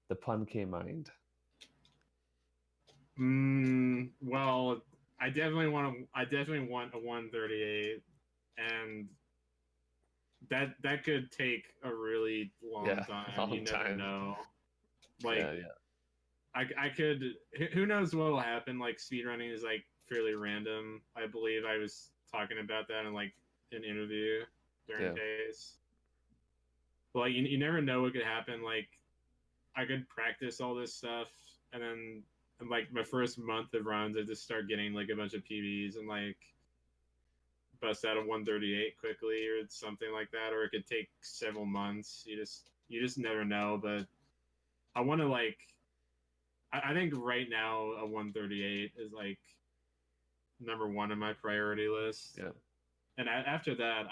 the Punkay mind? Well, I definitely want to. I definitely want a 138, and that could take a really long Yeah, time. long You never time. know. Like Yeah, yeah. I could. Who knows what will happen? Like speedrunning is like fairly random. I believe I was talking about that in like an interview during Yeah. case. But like you never know what could happen. Like I could practice all this stuff, and then in like my first month of runs, I just start getting like a bunch of PBs and like bust out a 138 quickly or something like that. Or it could take several months. You just never know. But I want to like. I think right now a 138 is like number one on my priority list. Yeah. And after that,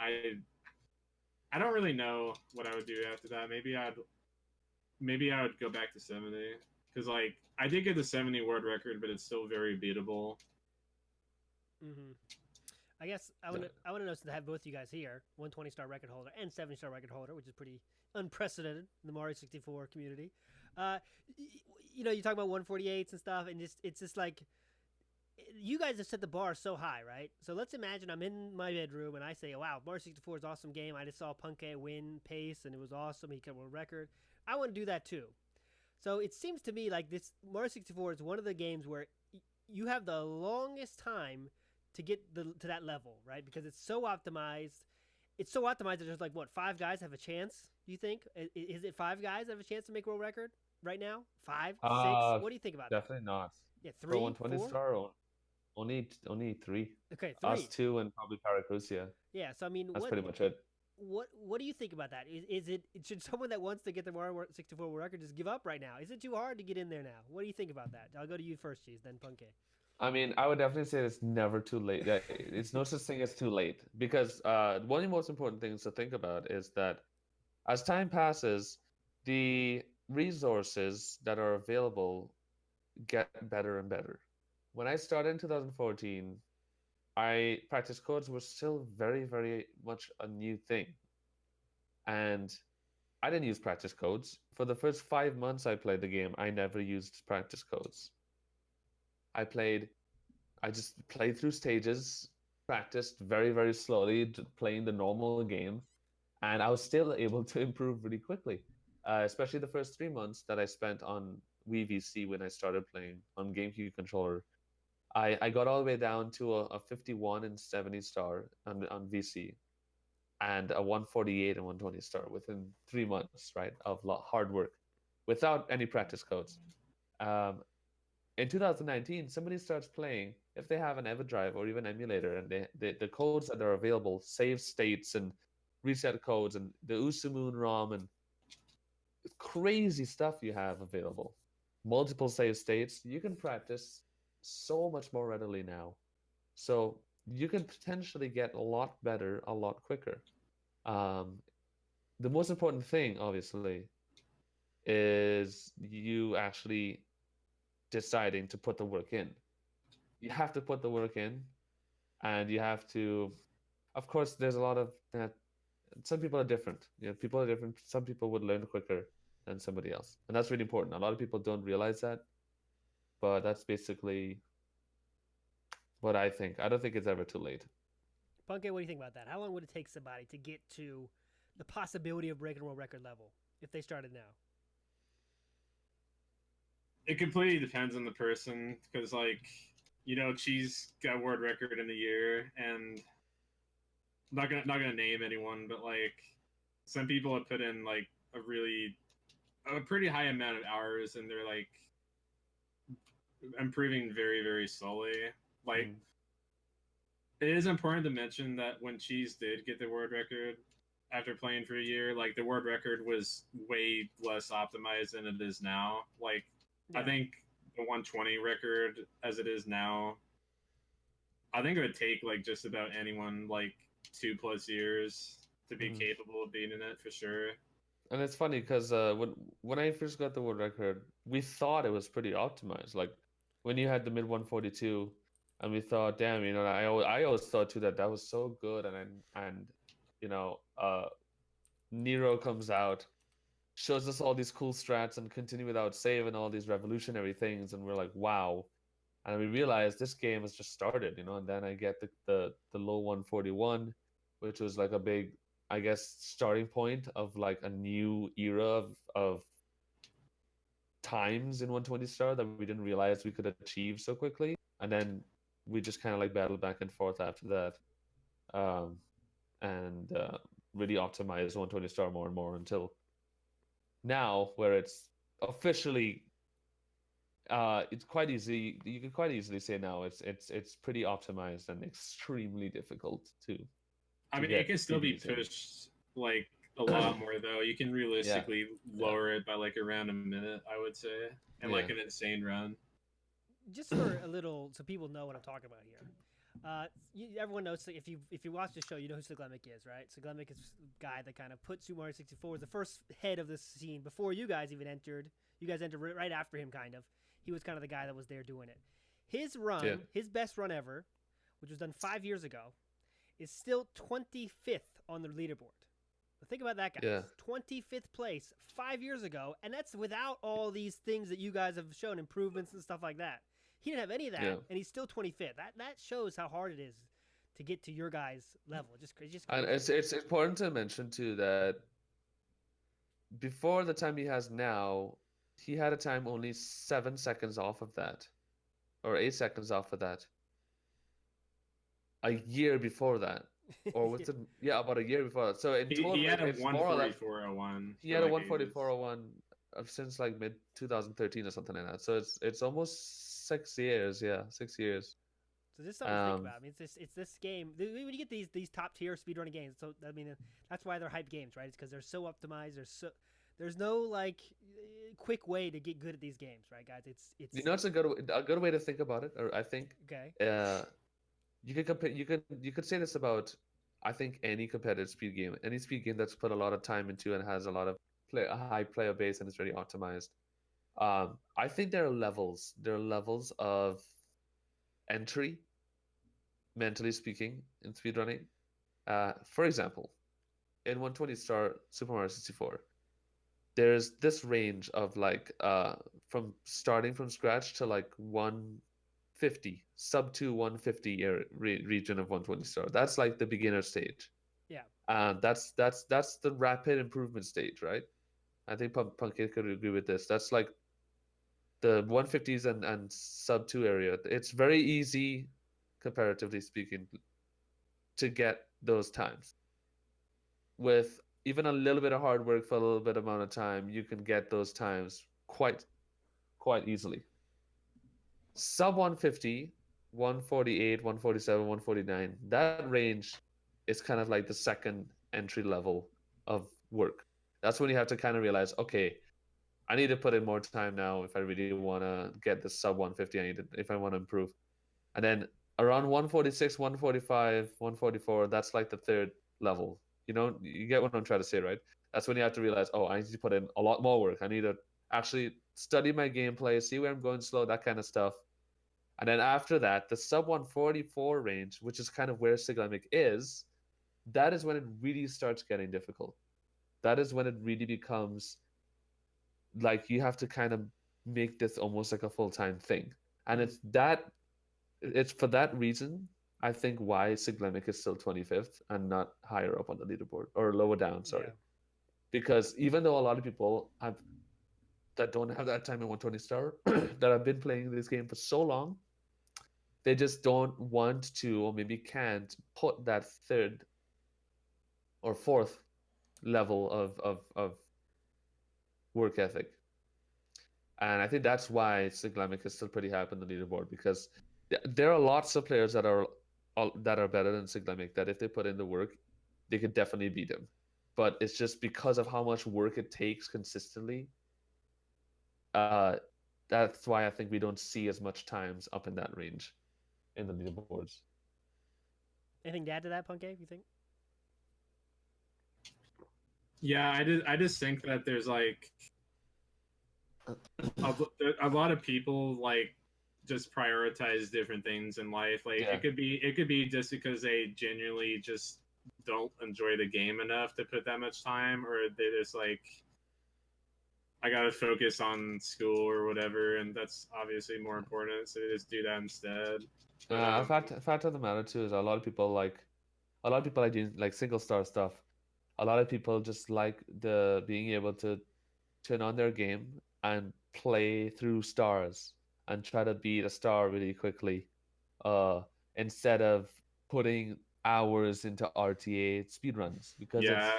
I don't really know what I would do after that. Maybe I would go back to 70 because like I did get the 70 world record, but it's still very beatable. Mm-hmm. I guess I want to know, since I have both you guys here, 120-star record holder and 70-star record holder, which is pretty unprecedented in the Mario 64 community. You know, you talk about 148s and stuff, and it's just like you guys have set the bar so high, right? So let's imagine I'm in my bedroom and I say, oh, "Wow, Mario 64 is an awesome game. I just saw Punkay win pace, and it was awesome. He got a world record. I want to do that too." So it seems to me like this Mario 64 is one of the games where you have the longest time to get to that level, right? Because it's so optimized. It's so optimized that there's like what, 5 guys have a chance? Do you think? Is it 5 guys that have a chance to make world record right now? 5, 6? What do you think about that? Definitely not. Yeah, For 3, 120 4. star, only three. Okay, Us 3. two and probably Paracrucia. Yeah. So I mean, That's pretty much it. what do you think about that? Is it should someone that wants to get the Mario 64 world record just give up right now? Is it too hard to get in there now? What do you think about that? I'll go to you first, Cheese, then Punkay. I mean, I would definitely say it's never too late. Yeah, it's no such thing as too late because one of the most important things to think about is that as time passes, the resources that are available get better and better. When I started in 2014, practice codes were still very, very much a new thing. And I didn't use practice codes. For the first 5 months I played the game, I never used practice codes. I just played through stages, practiced very, very slowly, playing the normal game, and I was still able to improve really quickly. Especially the first 3 months that I spent on VVC when I started playing on GameCube controller. I got all the way down to a 51 and 70 star on VC and a 148 and 120 star within 3 months, right, of hard work without any practice codes. Um, in 2019, somebody starts playing if they have an EverDrive or even emulator, and the codes that are available, save states and reset codes, and the Usumoon ROM and crazy stuff you have available, multiple save states, you can practice so much more readily now. So you can potentially get a lot better a lot quicker. Um, the most important thing, obviously, is you actually deciding to put the work in. You have to put the work in, and you have to. Of course, there's a lot of that. Some people are different. You know, people are different. Some people would learn quicker than somebody else, and that's really important. A lot of people don't realize that, but that's basically what I think. I don't think it's ever too late. Punkay, what do you think about that? How long would it take somebody to get to the possibility of breaking a world record level if they started now? It completely depends on the person because, like, Cheese got world record in the year, and I'm not gonna name anyone, but like, some people have put in like a pretty high amount of hours, and they're like improving very, very slowly. Like, it is important to mention that when Cheese did get the world record after playing for a year, like the world record was way less optimized than it is now. Like, yeah. I think the 120 record as it is now I think it would take like just about anyone like 2+ years to be Mhm. capable of beating it for sure. And it's funny because when I first got the world record, we thought it was pretty optimized. Like when you had the mid 142, and we thought, damn, I always thought too that that was so good, and you know, Nero comes out, shows us all these cool strats and continue without save and all these revolutionary things, and we're like, wow. And we realized this game has just started, and then I get the low 141, which was like a big, I guess, starting point of like a new era of times in 120 star that we didn't realize we could achieve so quickly. And then we just kind of like battled back and forth after that. Um, and really optimized 120 star more and more until now, where it's officially it's quite easy. You can quite easily say now it's pretty optimized and extremely difficult I to mean, it get can still be PBs in. pushed like a lot more though. You can realistically Yeah. lower it by like around a minute, I would say, and like an insane run. Just for a little, so people know what I'm talking about here. Everyone knows, like, if you watch the show, you know who Siglemic is, right? Siglemic is the guy that kind of put Super Mario 64 was the first head of this scene before you guys even entered. You guys entered right after him, kind of. He was kind of the guy that was there doing it. His run, Yeah. his best run ever, which was done 5 years ago, is still 25th on the leaderboard. But think about that, guys. Yeah. 25th place 5 years ago, and that's without all these things that you guys have shown, improvements and stuff like that. He didn't have any of that, Yeah. and he's still 25th. That shows how hard it is to get to your guys' level. Just crazy. And it's important to mention too that before the time he has now, he had a time only 7 seconds off of that, or 8 seconds off of that. A year before that, or was it? Yeah, about a year before that. So in total, He had a it's more or less. 144.01. He had a 144.01 since like mid 2013 or something like that. So it's almost 6 years. Yeah, 6 years. So just something to think about. I mean, it's this game. When you get these top tier speedrunning games, so I mean, that's why they're hype games, right? It's because they're so optimized. There's no like quick way to get good at these games, right, guys? It's It's a good way to think about it, or I think. Okay. You could compare. You could say this about, I think, any competitive speed game, any speed game that's put a lot of time into and has a lot of a high player base and is very optimized. I think there are levels. There are levels of entry, mentally speaking, in speedrunning. For example, in 120 star Super Mario 64, there's this range of like from starting from scratch to like 150, sub to 150 region of 120 star. That's like the beginner stage. Yeah. That's the rapid improvement stage, right? I think Pumpkin could agree with this. That's like the 150s and sub 2 area. It's very easy, comparatively speaking, to get those times. With even a little bit of hard work for a little bit amount of time, you can get those times quite easily. Sub 150, 148, 147, 149, that range is kind of like the second entry level of work. That's when you have to kind of realize, okay, I need to put in more time now if I really want to get the sub 150. If I want to improve. And then around 146, 145, 144, that's like the third level. You get what I'm trying to say, right? That's when you have to realize, oh, I need to put in a lot more work. I need to actually study my gameplay, see where I'm going slow, that kind of stuff. And then after that, the sub 144 range, which is kind of where Siglemic is, that is when it really starts getting difficult. That is when it really becomes like you have to kind of make this almost like a full-time thing. And it's for that reason, I think, why Siglemic is still 25th and not higher up on the leaderboard, or lower down, sorry. Yeah. Because even though a lot of people that don't have that time in 120 star that have been playing this game for so long, they just don't want to, or maybe can't, put that third or fourth level of work ethic. And I think that's why Siglemic is still pretty high up on the leaderboard, because there are lots of players that are better than Siglemic, that if they put in the work, they could definitely beat him. But it's just because of how much work it takes consistently. That's why I think we don't see as much times up in that range in the leaderboards. Anything to add to that, Punkay? You think? Yeah, I just think that there's like a lot of people like just prioritize different things in life. Like Yeah. it could be just because they genuinely just don't enjoy the game enough to put that much time, or they just like, I gotta focus on school or whatever, and that's obviously more important, so they just do that instead. A fact of the matter too is a lot of people like doing like single star stuff. A lot of people just like the being able to turn on their game and play through stars and try to beat a star really quickly, uh, instead of putting hours into RTA speedruns because Yeah,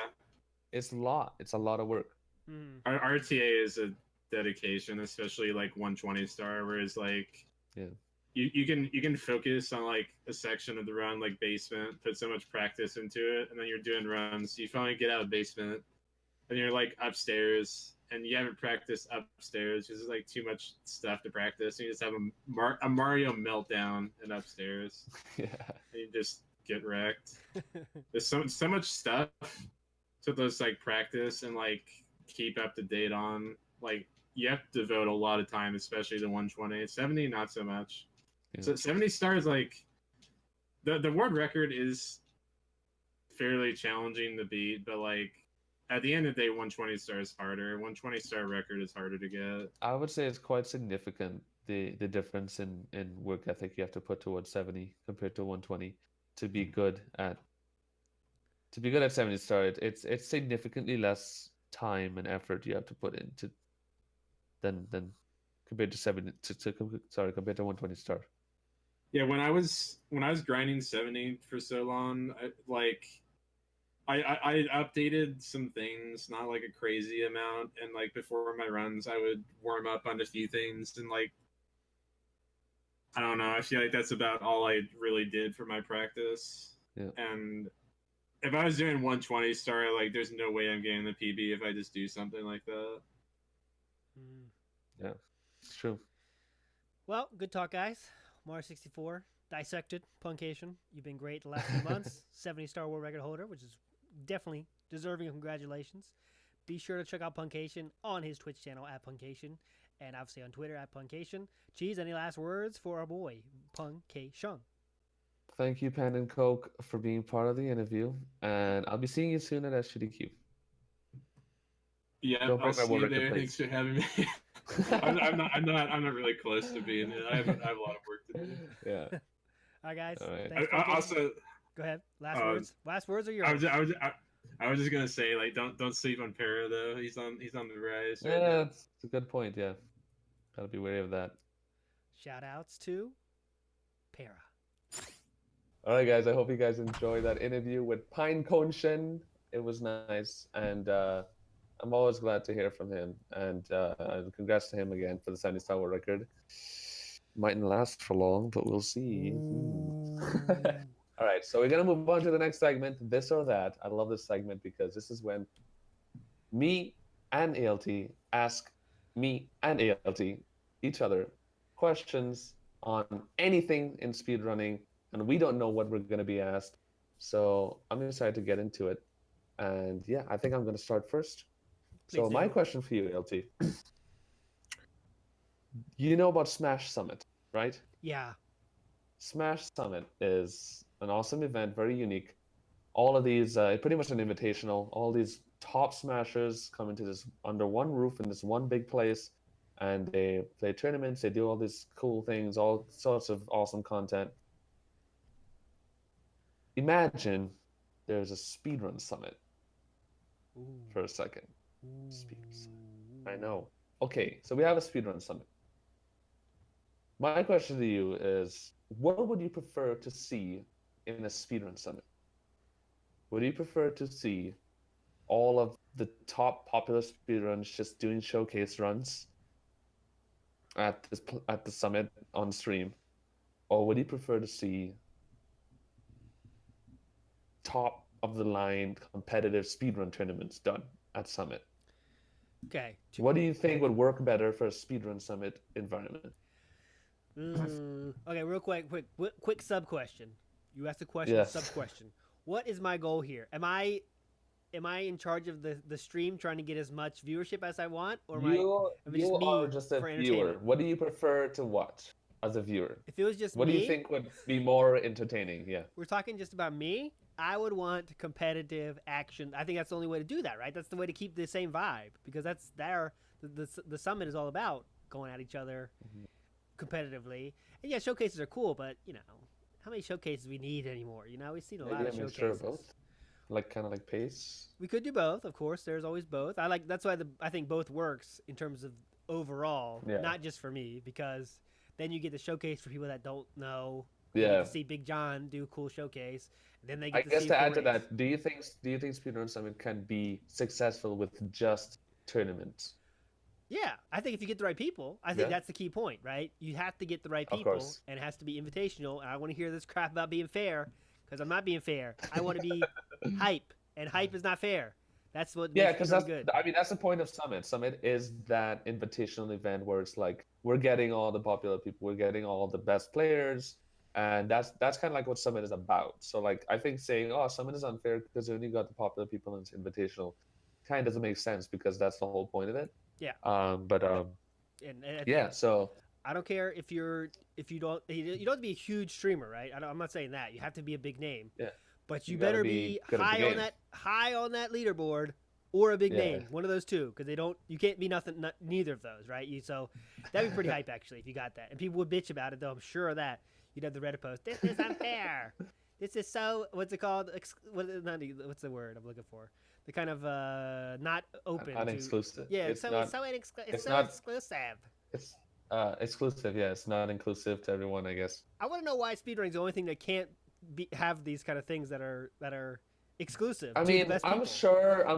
it's a lot. It's a lot of work. Mm. RTA is a dedication, especially like 120 star, whereas like Yeah. you can focus on like a section of the run, like basement, put so much practice into it, and then you're doing runs. You finally get out of basement, and you're like upstairs, and you haven't practiced upstairs because there's like too much stuff to practice. And you just have a Mario meltdown in upstairs, Yeah. and you just get wrecked. There's so much stuff to those like practice and like keep up to date on. Like you have to devote a lot of time, especially to 120. 70, not so much. Yeah. So 70 stars, like the world record is fairly challenging to beat, but like at the end of the day, 120 stars harder. 120 star record is harder to get. I would say it's quite significant the difference in work ethic you have to put towards 70 compared to 120 to be good at 70 star. It's significantly less time and effort you have to put into than compared to 70 compared to 120 star. Yeah, when I was grinding 70 for so long, I updated some things, not like a crazy amount, and like before my runs, I would warm up on a few things, and like I don't know, I feel like that's about all I really did for my practice. Yeah. And if I was doing 120 star, like there's no way I'm getting the PB if I just do something like that. Mm. Yeah, it's true. Well, good talk, guys. Mar64 dissected Puncayshun. You've been great the last few months. 70-star world record holder, which is definitely deserving of congratulations. Be sure to check out Puncayshun on his Twitch channel at Puncayshun, and obviously on Twitter at Puncayshun. Cheese, any last words for our boy Puncayshun? Thank you, Pan and Coke, for being part of the interview, and I'll be seeing you soon at SGDQ. Yeah, Don't I'll break my see word you record, there. please. Thanks for having me. I'm not really close to being it. I have a lot of work to do. Yeah. All right, guys. All right. Thanks, Also, go ahead. Last words. Last words are yours. I was just gonna say, like, don't sleep on Para though. He's on the rise. Right Yeah, now. that's a good point. Yeah, gotta be wary of that. Shout outs to Para. All right, guys. I hope you guys enjoyed that interview with puncayshun. It was nice, and I'm always glad to hear from him. And congrats to him again for the 70-star world record. Mightn't last for long, but we'll see. All right, so we're gonna move on to the next segment, this or that. I love this segment because this is when me and ALT ask me and ALT each other questions on anything in speedrunning, and we don't know what we're going to be asked. So I'm excited to get into it. And yeah, I think I'm going to start first. So my question for you, ALT, you know about Smash Summit, right? Yeah. Smash Summit is an awesome event, very unique. All of these, pretty much an invitational. All these top smashers come into this under one roof in this one big place, and they play tournaments. They do all these cool things, all sorts of awesome content. Imagine there's a speedrun summit. Ooh. For a second. Ooh. Speedrun summit. I know. Okay, so we have a speedrun summit. My question to you is, what would you prefer to see in a speedrun summit? Would you prefer to see all of the top popular speedruns just doing showcase runs at the summit on stream, or would you prefer to see top of the line competitive speedrun tournaments done at summit? Okay. What do you think would work better for a speedrun summit environment? Okay, real quick sub question. You asked a question, Yes. sub question. What is my goal here? Am I in charge of the stream, trying to get as much viewership as I want, or am I just You me are just a for viewer. entertainment? What do you prefer to watch as a viewer? If it was just What do me, you think would be more entertaining? Yeah. we're talking just about me. I would want competitive action. I think that's the only way to do that, right? That's the way to keep the same vibe, because that's the summit is all about going at each other competitively. And yeah, showcases are cool, but how many showcases we need anymore? We've seen a lot of Maybe a mixture showcases. of both. Like kind of like pace. We could do both, of course. There's always both. That's why I think both works in terms of overall, Yeah. not just for me, because then you get the showcase for people that don't know. You Yeah. get to see Big John do a cool showcase. And then they get I to guess see to add the to race. that, do you think Speedrun Summit can be successful with just tournaments? Yeah, I think if you get the right people, I think Yeah. that's the key point, right? You have to get the right Of people, course. and it has to be invitational. And I want to hear this crap about being fair, because I'm not being fair. I want to be hype, and hype is not fair. That's what Yeah, makes because people good. that's the point of Summit. Summit is that invitational event where it's like we're getting all the popular people, we're getting all the best players, and that's kind of like what Summit is about. So like I think saying, oh, Summit is unfair because you only got the popular people and it's invitational, kind of doesn't make sense because that's the whole point of it. Yeah. And Yeah, so I don't care if you don't have to be a huge streamer, right? I'm not saying that. You have to be a big name. Yeah. But you You gotta better be be good at the high game. high on that leaderboard or a big Yeah. name. One of those two, because you can't be neither of those, right? So that'd be pretty hype actually if you got that. And people would bitch about it though. I'm sure of that. You'd have the Reddit post. This is unfair. This is so. What's it called? What's the word I'm looking for? The kind of not open. unexclusive. Yeah, it's so not, it's so it's so not- exclusive. it's exclusive. Yeah, it's not inclusive to everyone, I guess. I want to know why speedrunning's the only thing that can't have these kind of things that are exclusive. I to the mean, best I'm people.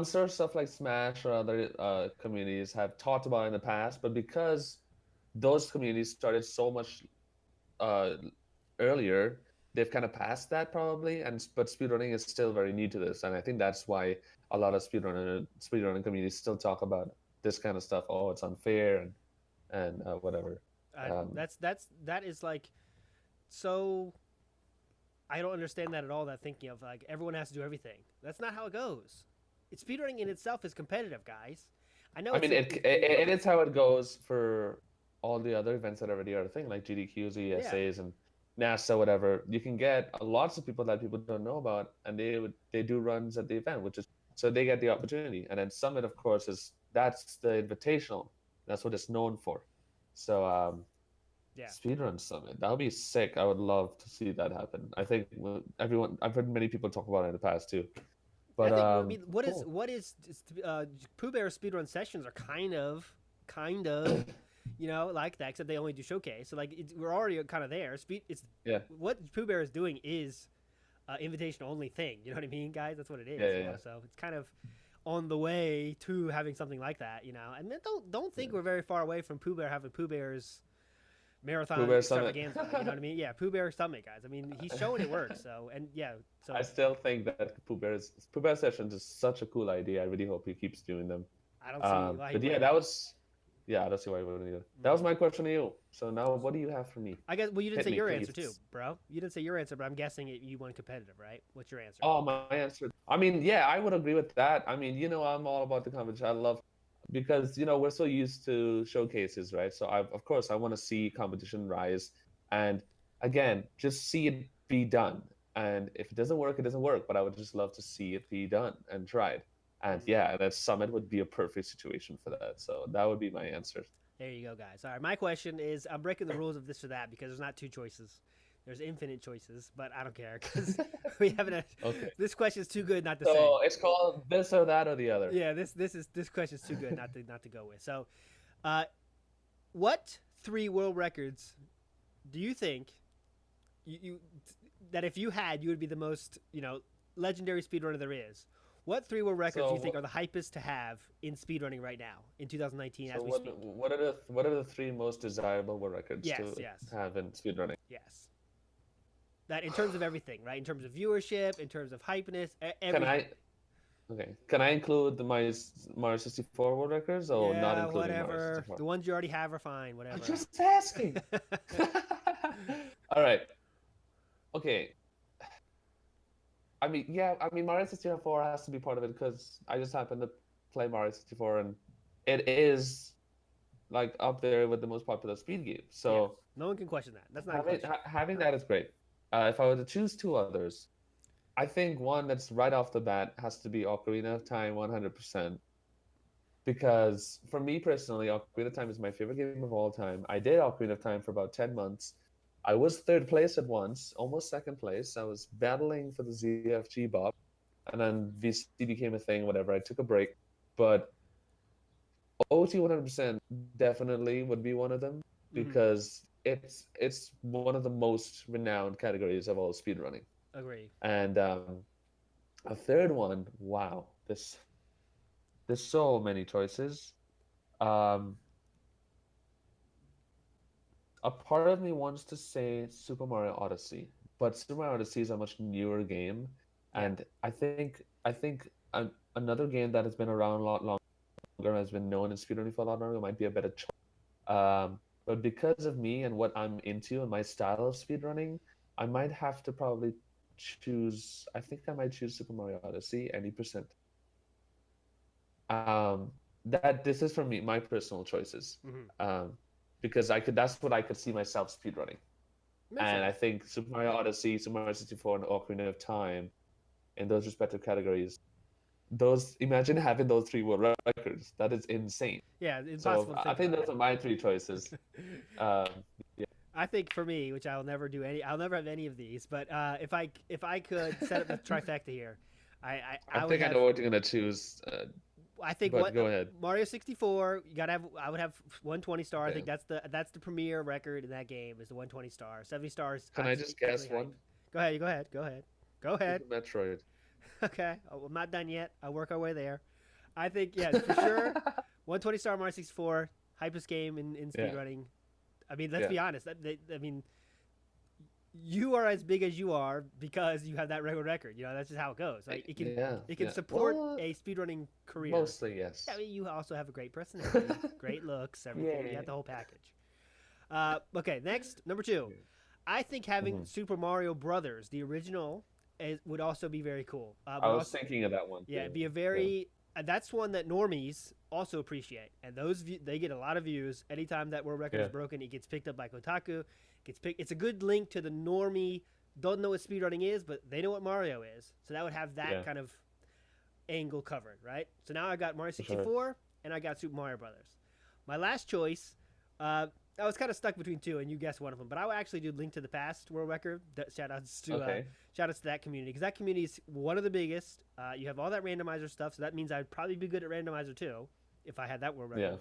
sure stuff like Smash or other communities have talked about it in the past, but because those communities started so much earlier, they've kind of passed that probably. But speedrunning is still very new to this, and I think that's why a lot of speedrunning communities still talk about this kind of stuff. Oh, it's unfair and whatever. That is like so. I don't understand that at all. That thinking of like everyone has to do everything. That's not how it goes. Speedrunning in itself is competitive, guys. I know. I mean, it is how it goes for all the other events that already are a thing, like GDQs, ESAs, and NASA, whatever. You can get lots of people that people don't know about, and they do runs at the event, which is so they get the opportunity. And then Summit, of course, that's the invitational. That's what it's known for. So Speedrun Summit, that would be sick. I would love to see that happen. I think I've heard many people talk about it in the past too. But I mean, what cool. is Pooh Bear speedrun sessions are kind of like that, except they only do showcase. So like we're already kind of there. What Pooh Bear is doing is invitation only thing. You know what I mean, guys? That's what it is. Yeah. So it's kind of on the way to having something like that, And then don't think we're very far away from Pooh Bear having Pooh Bear's marathon extravaganza. You know what I mean? Yeah, Pooh Bear Summit, guys. I mean, he's showing it works. So I still think that Pooh Bear sessions is such a cool idea. I really hope he keeps doing them. I don't see why. But yeah, I don't see why he wouldn't either. That was my question to you. So now, what do you have for me? I guess. Well, you didn't say your answer please. too, bro. You didn't say your answer, but I'm guessing you want competitive, right? What's your answer? Oh, my answer. I mean, yeah, I would agree with that. I mean, I'm all about the competition. I love because we're so used to showcases, right? So of course I want to see competition rise, and again, just see it be done. And if it doesn't work, it doesn't work. But I would just love to see it be done and tried. And yeah, that Summit would be a perfect situation for that. So that would be my answer. There you go, guys. All right, my question is, I'm breaking the rules of this or that because there's not two choices. There's infinite choices, but I don't care because we haven't. Okay. This question is too good not to say. So it's called this or that or the other. Yeah, this question is too good not to go with. So, what 3 world records do you think you that if you had, you would be the most legendary speedrunner there is? What 3 world records do you think are the hypest to have in speedrunning right now in 2019 as we speak? What are the 3 most desirable world records to have in speedrunning? Yes. That in terms of everything, right? In terms of viewership, in terms of hypeness, everything. Can I include the Mario 64 world records or not including whatever. Mario 64? The ones you already have are fine. Whatever. I'm just asking. All right. Okay. I mean, yeah, I mean, Mario 64 has to be part of it because I just happen to play Mario 64, and it is like up there with the most popular speed game. Yes. So No one can question that. That's not a question. having that is great. If I were to choose two others, I think one that's right off the bat has to be Ocarina of Time 100%. Because for me personally, Ocarina of Time is my favorite game of all time. I did Ocarina of Time for about 10 months. I was third place at once, almost second place. I was battling for the ZFG Bob, and then VC became a thing, whatever. I took a break. But OT 100% definitely would be one of them Hmm. because it's one of the most renowned categories of all speedrunning. Agree. And a third one, wow, there's so many choices. Um, a part of me wants to say Super Mario Odyssey, but Super Mario Odyssey is a much newer game, Yeah. and I think another game that has been around a lot longer, has been known in speedrunning for a lot longer, might be a better choice. But because of me and what I'm into and my style of speedrunning, I might have to probably choose. I think I might choose Super Mario Odyssey any percent. That this is for me, my personal choices. Hmm. Um, because I could that's what I could see myself speedrunning. Makes And I sense. think Super Mario Odyssey, Super Mario 64, and Ocarina of Time in those respective categories, those imagine having those three world records. That is insane. Yeah, it's So impossible to I think think about. those are my three choices. Um, I think for me, which I'll never do any, I'll never have any of these. But if I could set up the trifecta here, I I, I I would think I have. know what you're gonna choose, I think but what go ahead. Mario 64. You gotta have. I would have 120 star. I Okay. think that's the premier record in that game is the 120 star. 70 stars. Can I just Equally guess hype. one? Go ahead. Go ahead. Go ahead. Go ahead. Super Metroid. Okay. Oh, I'm not done yet. I'll work our way there. I think yeah, for sure. 120 star Mario 64. Hypest game in Yeah, speedrunning. I mean, let's yeah, be honest. I mean, you are as big as you are because you have that record. You know, that's just how it goes. Like yeah, it can yeah. support Well, a speedrunning career. mostly yes. I mean, you also have a great personality, great looks, everything. You Yeah. have the whole package. Okay, next number two. I think having Mhm. Super Mario Brothers, the original, would also be very cool. I was thinking of that one Yeah, it'd too. be a Yeah, very that's one that normies also appreciate, and they get a lot of views. Anytime that world record is yeah, broken, it gets picked up by Kotaku. Gets picked. It's a good link to the normie. Don't know what speedrunning is, but they know what Mario is, so that would have that yeah, kind of angle covered, right? So now I got Mario for sure. 64 and I got Super Mario Brothers. My last choice, I was kind of stuck between two, and you guessed one of them. But I would actually do Link to the Past world record. Okay. Shout outs to that community because that community is one of the biggest. You have all that randomizer stuff, so that means I'd probably be good at randomizer too if I had that world Yeah. record.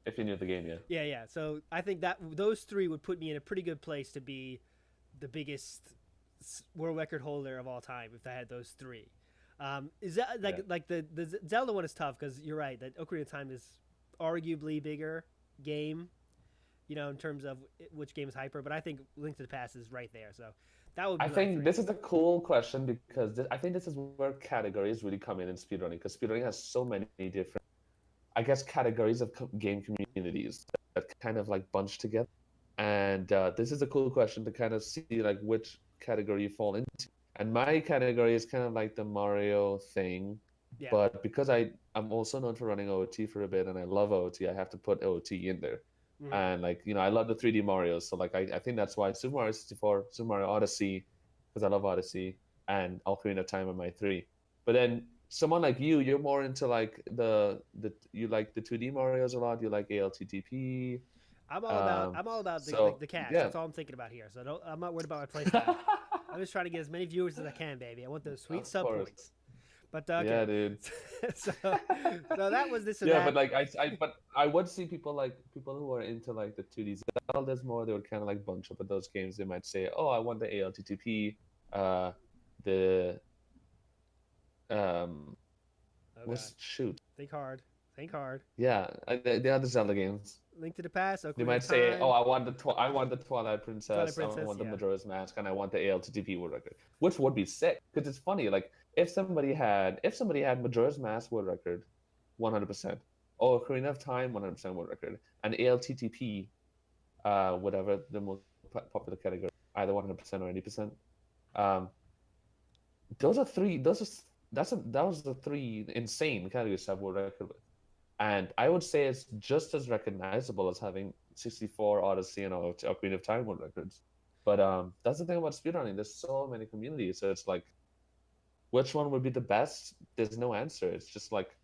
If you knew the game, yeah. Yeah, yeah. So I think that those three would put me in a pretty good place to be the biggest world record holder of all time if I had those three. Is that Yeah. like the Zelda one is tough because you're right that Ocarina of Time is arguably bigger game, you know, in terms of which game is hyper. But I think Link to the Past is right there. So that would I be my think three. this is a cool question because I think this is where categories really come in speedrunning because speedrunning has so many different, I guess, categories of game communities that kind of like bunch together. And this is a cool question to kind of see like which category you fall into. And my category is kind of like the Mario thing, Yeah. but because I'm also known for running OOT for a bit and I love OOT, I have to put OOT in there. Hmm. And like I love the 3D Marios, so like I think that's why Super Mario 64, Super Mario Odyssey, because I love Odyssey, and Ocarina of Time are my three. But then someone like you're more into like the you like the 2D Marios a lot. You like ALTTP. I'm all about So the cash. yeah, That's all I'm thinking about here. So I'm not worried about my playstyle. I'm just trying to get as many viewers as I can, baby. I want those sweet of sub course. points. But okay, Yeah, dude. so that was this and Yeah, but that. like but I would see people who are into like the 2D Zeldas more. They would kind of like bunch up at those games. They might say, "Oh, I want the ALTTP, the um, Oh god, what's shoot? think hard, think hard. Yeah, the other Zelda games. Link to the Past, They Ocarina of might say, "Oh, Time, I want the Twilight Twilight Princess, I Princess. want the Yeah, Majora's Mask, and I want the ALTTP world record," which would be sick. Because it's funny, like if somebody had Majora's Mask world record, 100%, or Ocarina of Time 100% world record, and ALTTP, whatever the most popular category, either 100% or 80%. Um, those are three. That was the three insane categories to have world record with, and I would say it's just as recognizable as having 64 Odyssey and Ocarina of Time world records. But that's the thing about speedrunning. There's so many communities, so it's like, which one would be the best? There's no answer. It's just like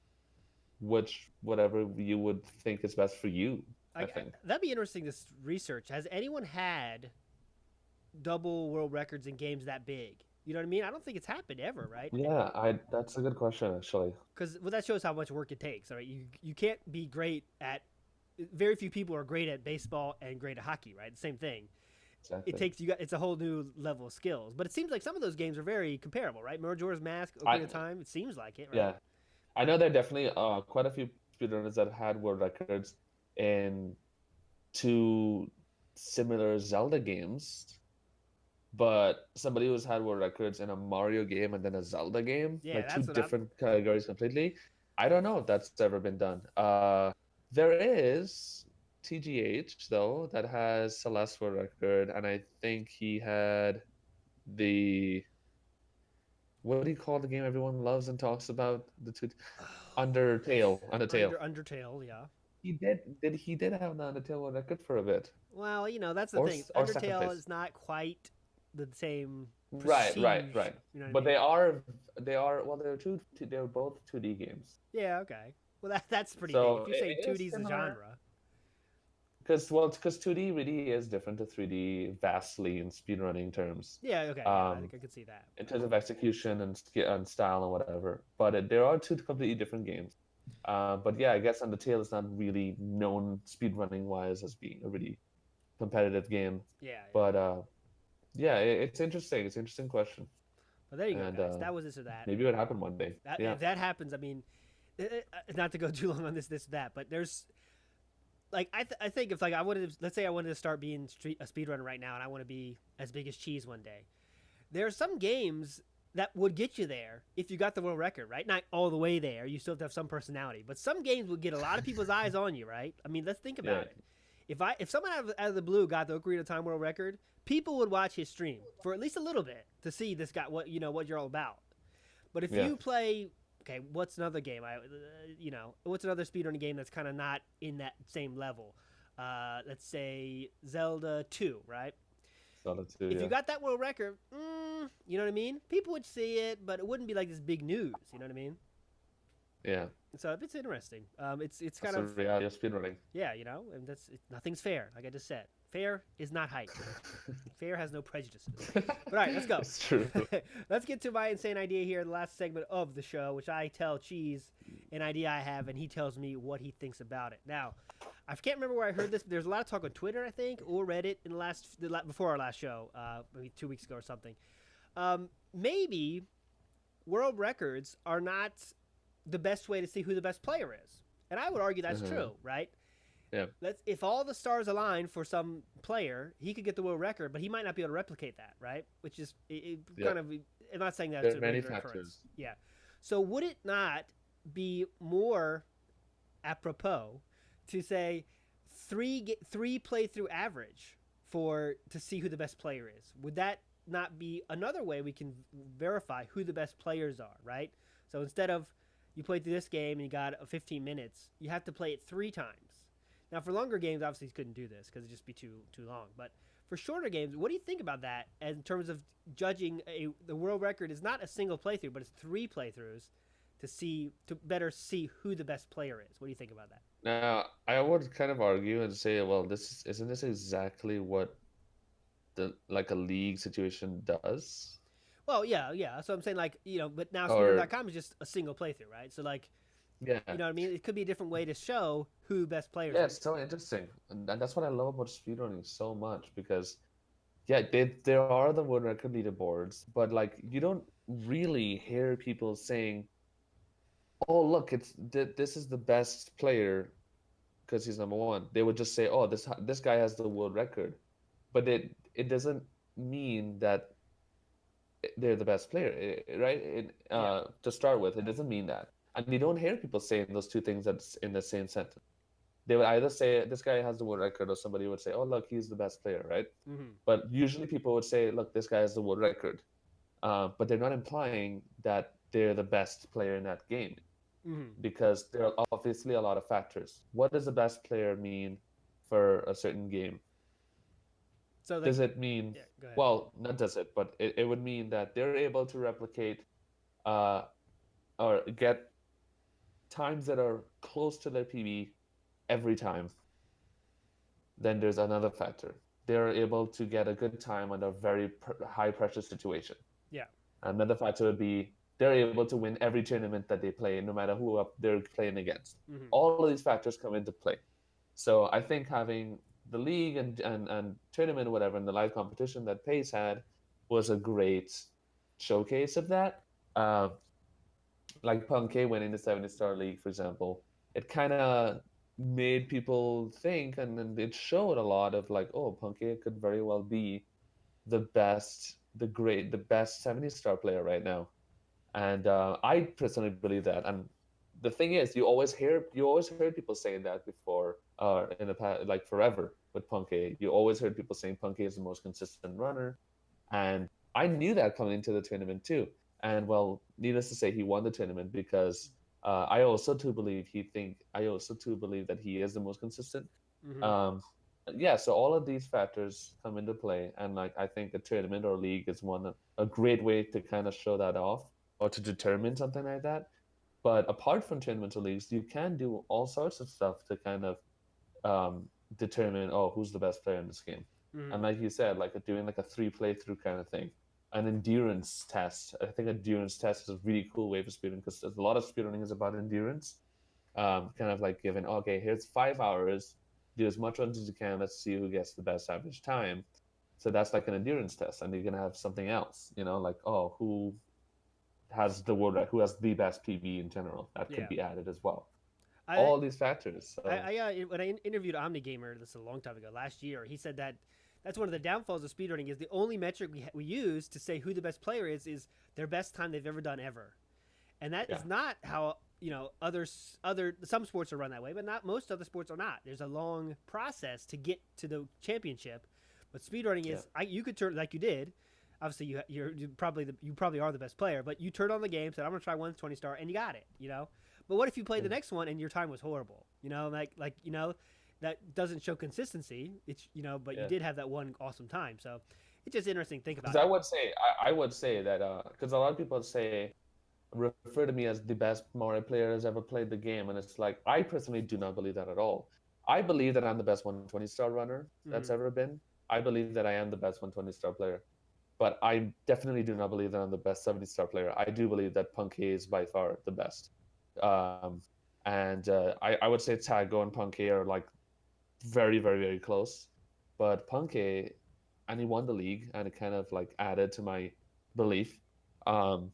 whatever you would think is best for you. I think that'd be interesting to research. Has anyone had double world records in games that big? You know what I mean? I don't think it's happened ever, right? Yeah, that's a good question actually. Because that shows how much work it takes. All right, you can't be great at. Very few people are great at baseball and great at hockey, right? Same thing. Exactly. It takes it's a whole new level of skills. But it seems like some of those games are very comparable, right? Majora's Mask, Ocarina of Time. It seems like it, right? Yeah, I know there are definitely quite a few speedrunners that had world records in two similar Zelda games, but somebody who's had world records in a Mario game and then a Zelda game, Yeah, like that's two different categories completely. I don't know if that's ever been done. There is TGH though that has Celeste world record, and I think he had the what do you call the game everyone loves and talks about? The two Undertale. Undertale, yeah. He did have the Undertale world record for a bit. Well, that's the thing. Undertale is not quite the same. Right. You know but I mean? they're both 2D games. Yeah, okay. Well, that's pretty So big. If you say 2D is the genre. Because 2D really is different to 3D vastly in speedrunning terms. Yeah, okay. I think I could see that. In terms of execution and style and whatever. But there are two completely different games. But yeah, I guess Undertale is not really known speedrunning wise as being a really competitive game. Yeah. But yeah, it's interesting. It's an interesting question. Well, there you go, guys. That was this or that. Maybe it would happen one day. If that happens, I mean, not to go too long on this or that, but there's like I think if like let's say I wanted to start being a speedrunner right now, and I want to be as big as Cheese one day. There are some games that would get you there if you got the world record, right? Not all the way there. You still have to have some personality, but some games would get a lot of people's eyes on you, right? I mean, let's think about it. If someone out of the blue got the Ocarina of Time world record, people would watch his stream for at least a little bit to see this guy, what you're all about. But if you play, okay, what's another game? What's another speedrunning game that's kind of not in that same level? Let's say Zelda 2, right? Zelda 2, if you got that world record, you know what I mean? People would see it, but it wouldn't be like this big news. You know what I mean? Yeah. So it's interesting. It's kind of reality of speedrunning. Yeah, and nothing's fair. Like I just said, fair is not hype. Fair has no prejudices. But all right, let's go. It's true. Let's get to my insane idea here, the last segment of the show, which I tell Cheese an idea I have, and he tells me what he thinks about it. Now, I can't remember where I heard this, but there's a lot of talk on Twitter, I think, or Reddit in before our last show, maybe 2 weeks ago or something. Maybe world records are not the best way to see who the best player is. And I would argue that's true, right? Yeah. If all the stars align for some player, he could get the world record, but he might not be able to replicate that, right? Which is kind of. I'm not saying that there's many factors. Yeah. So would it not be more apropos to say three playthrough average to see who the best player is? Would that not be another way we can verify who the best players are, right? So instead of you played through this game and you got 15 minutes, you have to play it 3 times. Now, for longer games, obviously, you couldn't do this because it'd just be too long. But for shorter games, what do you think about that in terms of judging the world record is not a single playthrough, but it's 3 playthroughs to better see who the best player is? What do you think about that? Now, I would kind of argue and say, well, isn't this exactly what a league situation does? Well, yeah. So I'm saying, but now Speedrun.com is just a single playthrough, right? So, yeah, you know what I mean? It could be a different way to show who best players are. Yeah, it's so interesting. And that's what I love about speedrunning so much because, there are the world record leaderboards, but, you don't really hear people saying, oh, look, this is the best player because he's number 1. They would just say, oh, this guy has the world record. But it doesn't mean that they're the best player, right? To start with, it doesn't mean that. And you don't hear people saying those two things that's in the same sentence. They would either say, this guy has the world record, or somebody would say, oh, look, he's the best player, right? Mm-hmm. But usually people would say, look, this guy has the world record. but they're not implying that they're the best player in that game Hmm. because there are obviously a lot of factors. What does the best player mean for a certain game? So like, Does it mean, yeah, go ahead. well, not does it, but it would mean that they're able to replicate uh, or get times that are close to their PB every time. Then there's another factor. They're able to get a good time under a very high pressure situation. Yeah. Another factor would be they're able to win every tournament that they play, no matter who they're playing against. Hmm. All of these factors come into play. So I think having the league and tournament, whatever, and the live competition that Pace had was a great showcase of that. Like Punkay winning the 70-star league, for example, it kind of made people think, and it showed a lot of like, oh, Punkay could very well be the best, the best 70-star player right now. And I personally believe that. And the thing is, you always heard people saying that before, in the past, like forever with Punkay. You always heard people saying Punkay is the most consistent runner, and I knew that coming into the tournament too. And well, needless to say, he won the tournament because I also too believe that he is the most consistent. Hmm. Um, yeah, so all of these factors come into play, and like I think a tournament or league is a great way to kind of show that off or to determine something like that. But apart from tournaments or leagues, you can do all sorts of stuff to kind of determine, oh, who's the best player in this game. Hmm. And like you said, like doing like a 3 playthrough kind of thing, an endurance test. I think endurance test is a really cool way for speedrunning because a lot of speedrunning is about endurance. Kind of like giving, okay, here's 5 hours, do as much runs as you can. Let's see who gets the best average time. So that's like an endurance test, and you're gonna have something else, like, oh, who has the best PB in general. That could Yeah. be added as well. I All these factors. So when I interviewed OmniGamer, this is a long time ago, last year, he said that that's one of the downfalls of speedrunning is the only metric we use to say who the best player is their best time they've ever done ever, and that Yeah. is not how other some sports are run that way, but not most other sports are not. There's a long process to get to the championship, but speedrunning is you could turn like you did. Obviously, you probably are the best player, but you turned on the game, said I'm gonna try 120 star, and you got it. But what if you played the next one and your time was horrible? That doesn't show consistency. It's but you did have that one awesome time. So it's just interesting to think about. because I would say that because a lot of people refer to me as the best Mario player has ever played the game, and it's like I personally do not believe that at all. I believe that I'm the best 120-star runner that's ever been. I believe that I am the best 120-star player, but I definitely do not believe that I'm the best 70-star player. I do believe that Punkay is by far the best. Um, and I would say Tago and Punkay are like very, very, very close. But Punkay, and he won the league, and it kind of like added to my belief. Um,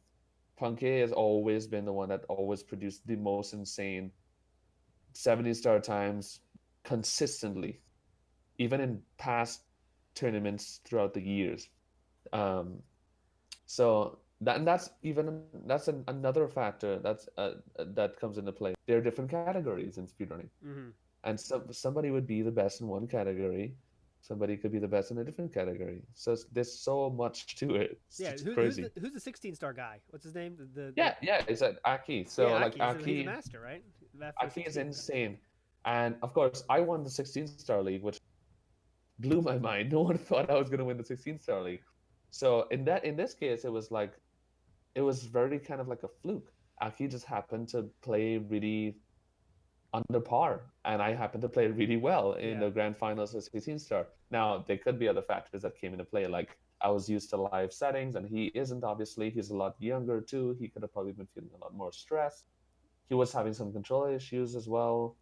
Punkay has always been the one that always produced the most insane 70-star times consistently, even in past tournaments throughout the years. Um, so another factor that comes into play. There are different categories in speedrunning, Mm-hmm. and somebody would be the best in one category, somebody could be the best in a different category. So there's so much to it. It's crazy. Who's the 16-star guy? What's his name? Yeah, it's Aki. So yeah, like He's a Aki, master, right? Aki is insane, and of course I won the 16-star league, which blew my mind. No one thought I was going to win the 16-star league. So in this case, it was very kind of like a fluke. Aki just happened to play really under par, and I happened to play really well in the grand finals of 16-star. Now there could be other factors that came into play, like I was used to live settings, and he isn't. Obviously, he's a lot younger too. He could have probably been feeling a lot more stress. He was having some control issues as well.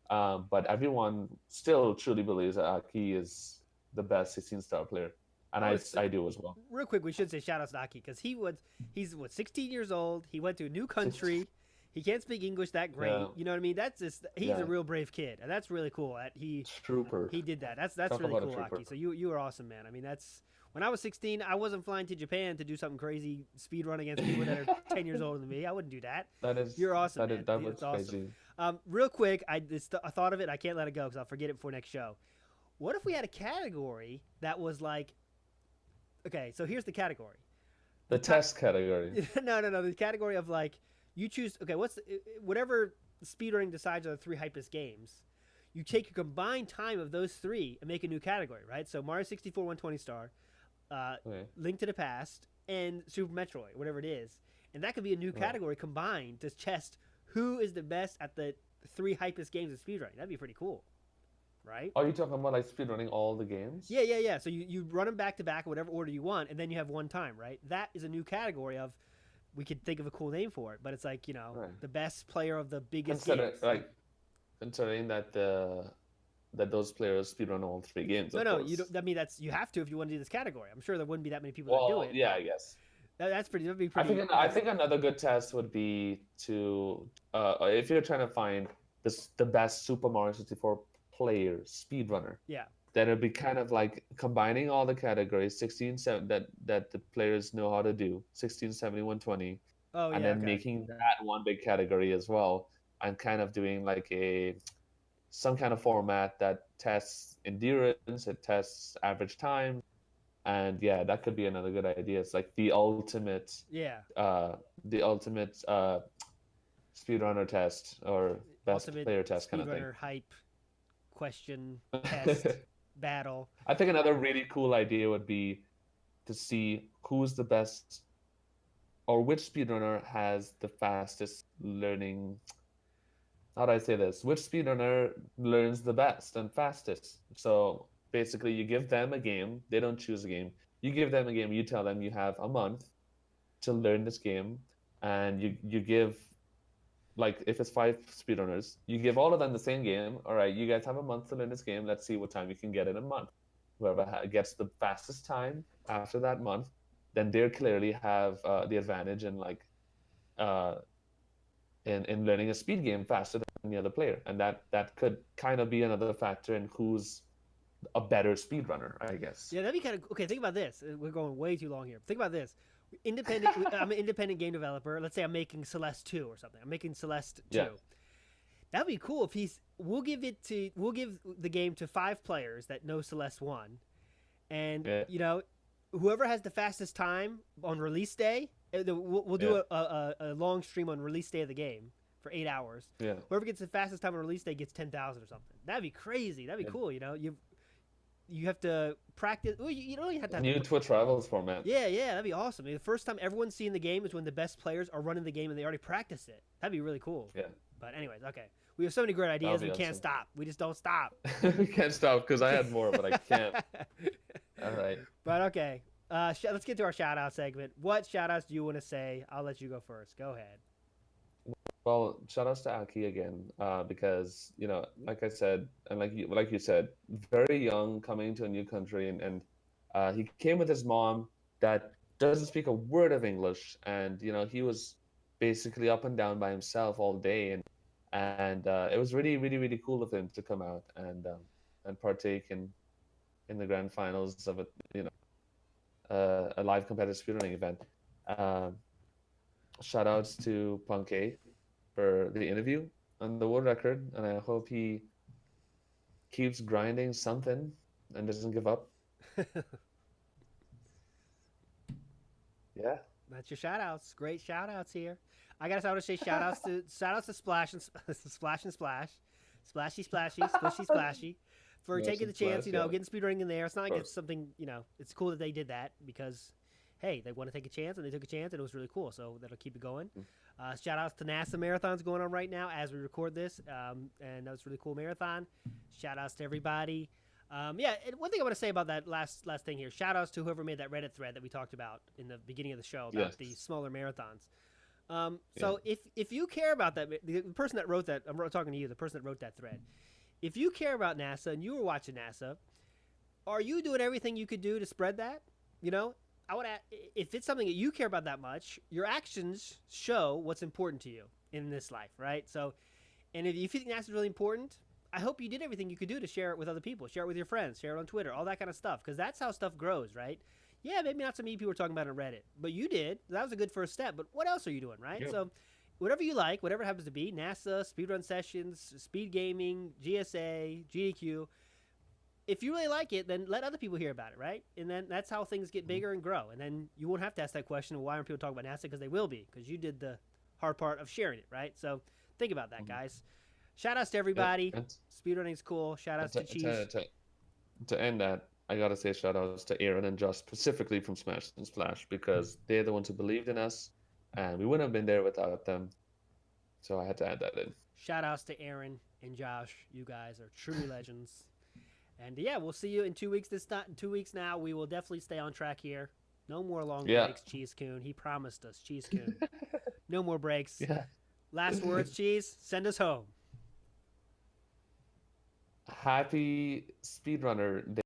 But everyone still truly believes that Aki is the best 16-star player, and I do as well. Real quick, we should say shout out to Aki because he's 16 years old. He went to a new country. He can't speak English that great. Yeah. You know what I mean? He's a real brave kid, and that's really cool. Trooper. He did that. That's really cool, Aki. So you are awesome, man. I mean, when I was 16, I wasn't flying to Japan to do something crazy, speed run against people that are 10 years older than me. I wouldn't do that. You're awesome, man. That was awesome. crazy. Real quick, I thought of it. I can't let it go because I'll forget it before next show. What if we had a category that was like okay, so here's the category. The test category. No. The category of like you choose. Okay, whatever speedrunning decides are the 3 hypest games. You take your combined time of those 3 and make a new category, right? So Mario 64 120 star, Okay. Link to the Past, and Super Metroid, whatever it is, and that could be a new category combined to test who is the best at the 3 hypest games of speedrunning. That'd be pretty cool, right? Are you talking about like speedrunning all the games? Yeah. So you run them back to back, whatever order you want, and then you have one time, right? That is a new category of. We could think of a cool name for it, but it's like the best player of the biggest games. Considering that those players speedrun all 3 games. No, you don't. I mean, you have to if you want to do this category. I'm sure there wouldn't be that many people that do it. Yeah, I guess. That'd be pretty. I think another good test would be to if you're trying to find the best Super Mario 64 player speedrunner. Yeah. Then it'd be kind of like combining all the categories 16, 7 that the players know how to do 16, 70, 120, and then making that one big category as well, and kind of doing like some kind of format that tests endurance, it tests average time, and yeah, that could be another good idea. It's like the ultimate speedrunner test or best ultimate player test kind of thing. Speedrunner hype question test battle. I think another really cool idea would be to see who's the best or which speedrunner has the fastest learning. How do I say this? Which speedrunner learns the best and fastest? So basically, you give them a game. They don't choose a game. You give them a game. You tell them you have a month to learn this game, and you give, like, if it's 5 speedrunners, you give all of them the same game. All right, you guys have a month to learn this game. Let's see what time you can get in a month. Whoever gets the fastest time after that month, then they clearly have the advantage in in learning a speed game faster than the other player, and that could kind of be another factor in who's a better speedrunner, I guess. Yeah, that'd be kind of okay. Think about this. We're going way too long here. Think about this. I'm an independent game developer. Let's say I'm making Celeste 2 or something. I'm making Celeste 2. Yeah. That'd be cool if we'll give the game to 5 players that know Celeste 1, and whoever has the fastest time on release day, we'll do a long stream on release day of the game for 8 hours. Yeah. Whoever gets the fastest time on release day gets 10,000 or something. That'd be crazy. That'd be cool. You have to practice. Well, you don't even have to. New Twitch Rivals format. Yeah, that'd be awesome. I mean, the first time everyone's seeing the game is when the best players are running the game and they already practice it. That'd be really cool. Yeah. But anyways, okay. We have so many great ideas. We can't stop. We just don't stop. We can't stop because I had more, but I can't. All right. But okay. Let's get to our shout out segment. What shout outs do you want to say? I'll let you go first. Go ahead. Well, shout outs to Aki again, because like I said, and like you said, very young, coming to a new country, and he came with his mom that doesn't speak a word of English, and he was basically up and down by himself all day, and it was really, really, really cool of him to come out and partake in the grand finals of a live competitive speedrunning event. Shout outs to Punkay for the interview on the world record, and I hope he keeps grinding something and doesn't give up. Yeah, that's your shout outs. Great shout outs here. I gotta say shout outs to Splash and Splash, Splashy, Squishy, Splashy, for taking the chance, getting speedrunning in there. It's not like it's something, it's cool that they did that because, hey, they want to take a chance, and they took a chance, and it was really cool. So that'll keep it going. Shout outs to NASA marathons going on right now as we record this, and that was a really cool marathon. Shout outs to everybody. And one thing I want to say about that last thing here. Shout outs to whoever made that Reddit thread that we talked about in the beginning of the show about the smaller marathons. So if you care about that, the person that wrote that, I'm talking to you, the person that wrote that thread. If you care about NASA and you were watching NASA, are you doing everything you could do to spread that? I would add, if it's something that you care about that much, your actions show what's important to you in this life, right? So, and if you think that's really important, I hope you did everything you could do to share it with other people, share it with your friends, share it on Twitter, all that kind of stuff, because that's how stuff grows, right? Yeah, maybe not so many people are talking about it on Reddit, but you did. That was a good first step. But what else are you doing, right? Yeah. So, whatever you like, whatever it happens to be, NASA, speedrun sessions, speed gaming, GSA, GDQ, if you really like it, then let other people hear about it, right? And then that's how things get bigger and grow. And then you won't have to ask that question of why aren't people talking about NASA, because they will be, because you did the hard part of sharing it, right? So think about that, guys. Shout outs to everybody. And, Speedrunning's cool. Shout outs to Cheese. to end that, I gotta say shout outs to Aaron and Josh specifically from Smash and Splash, because they're the ones who believed in us, and we wouldn't have been there without them. So I had to add that in. Shout outs to Aaron and Josh. You guys are truly legends. And yeah, we'll see you in 2 weeks. This not in 2 weeks now. We will definitely stay on track here. No more long breaks, Cheese Coon. He promised us, Cheese Coon. No more breaks. Yeah. Last words, Cheese. Send us home. Happy Speedrunner Day.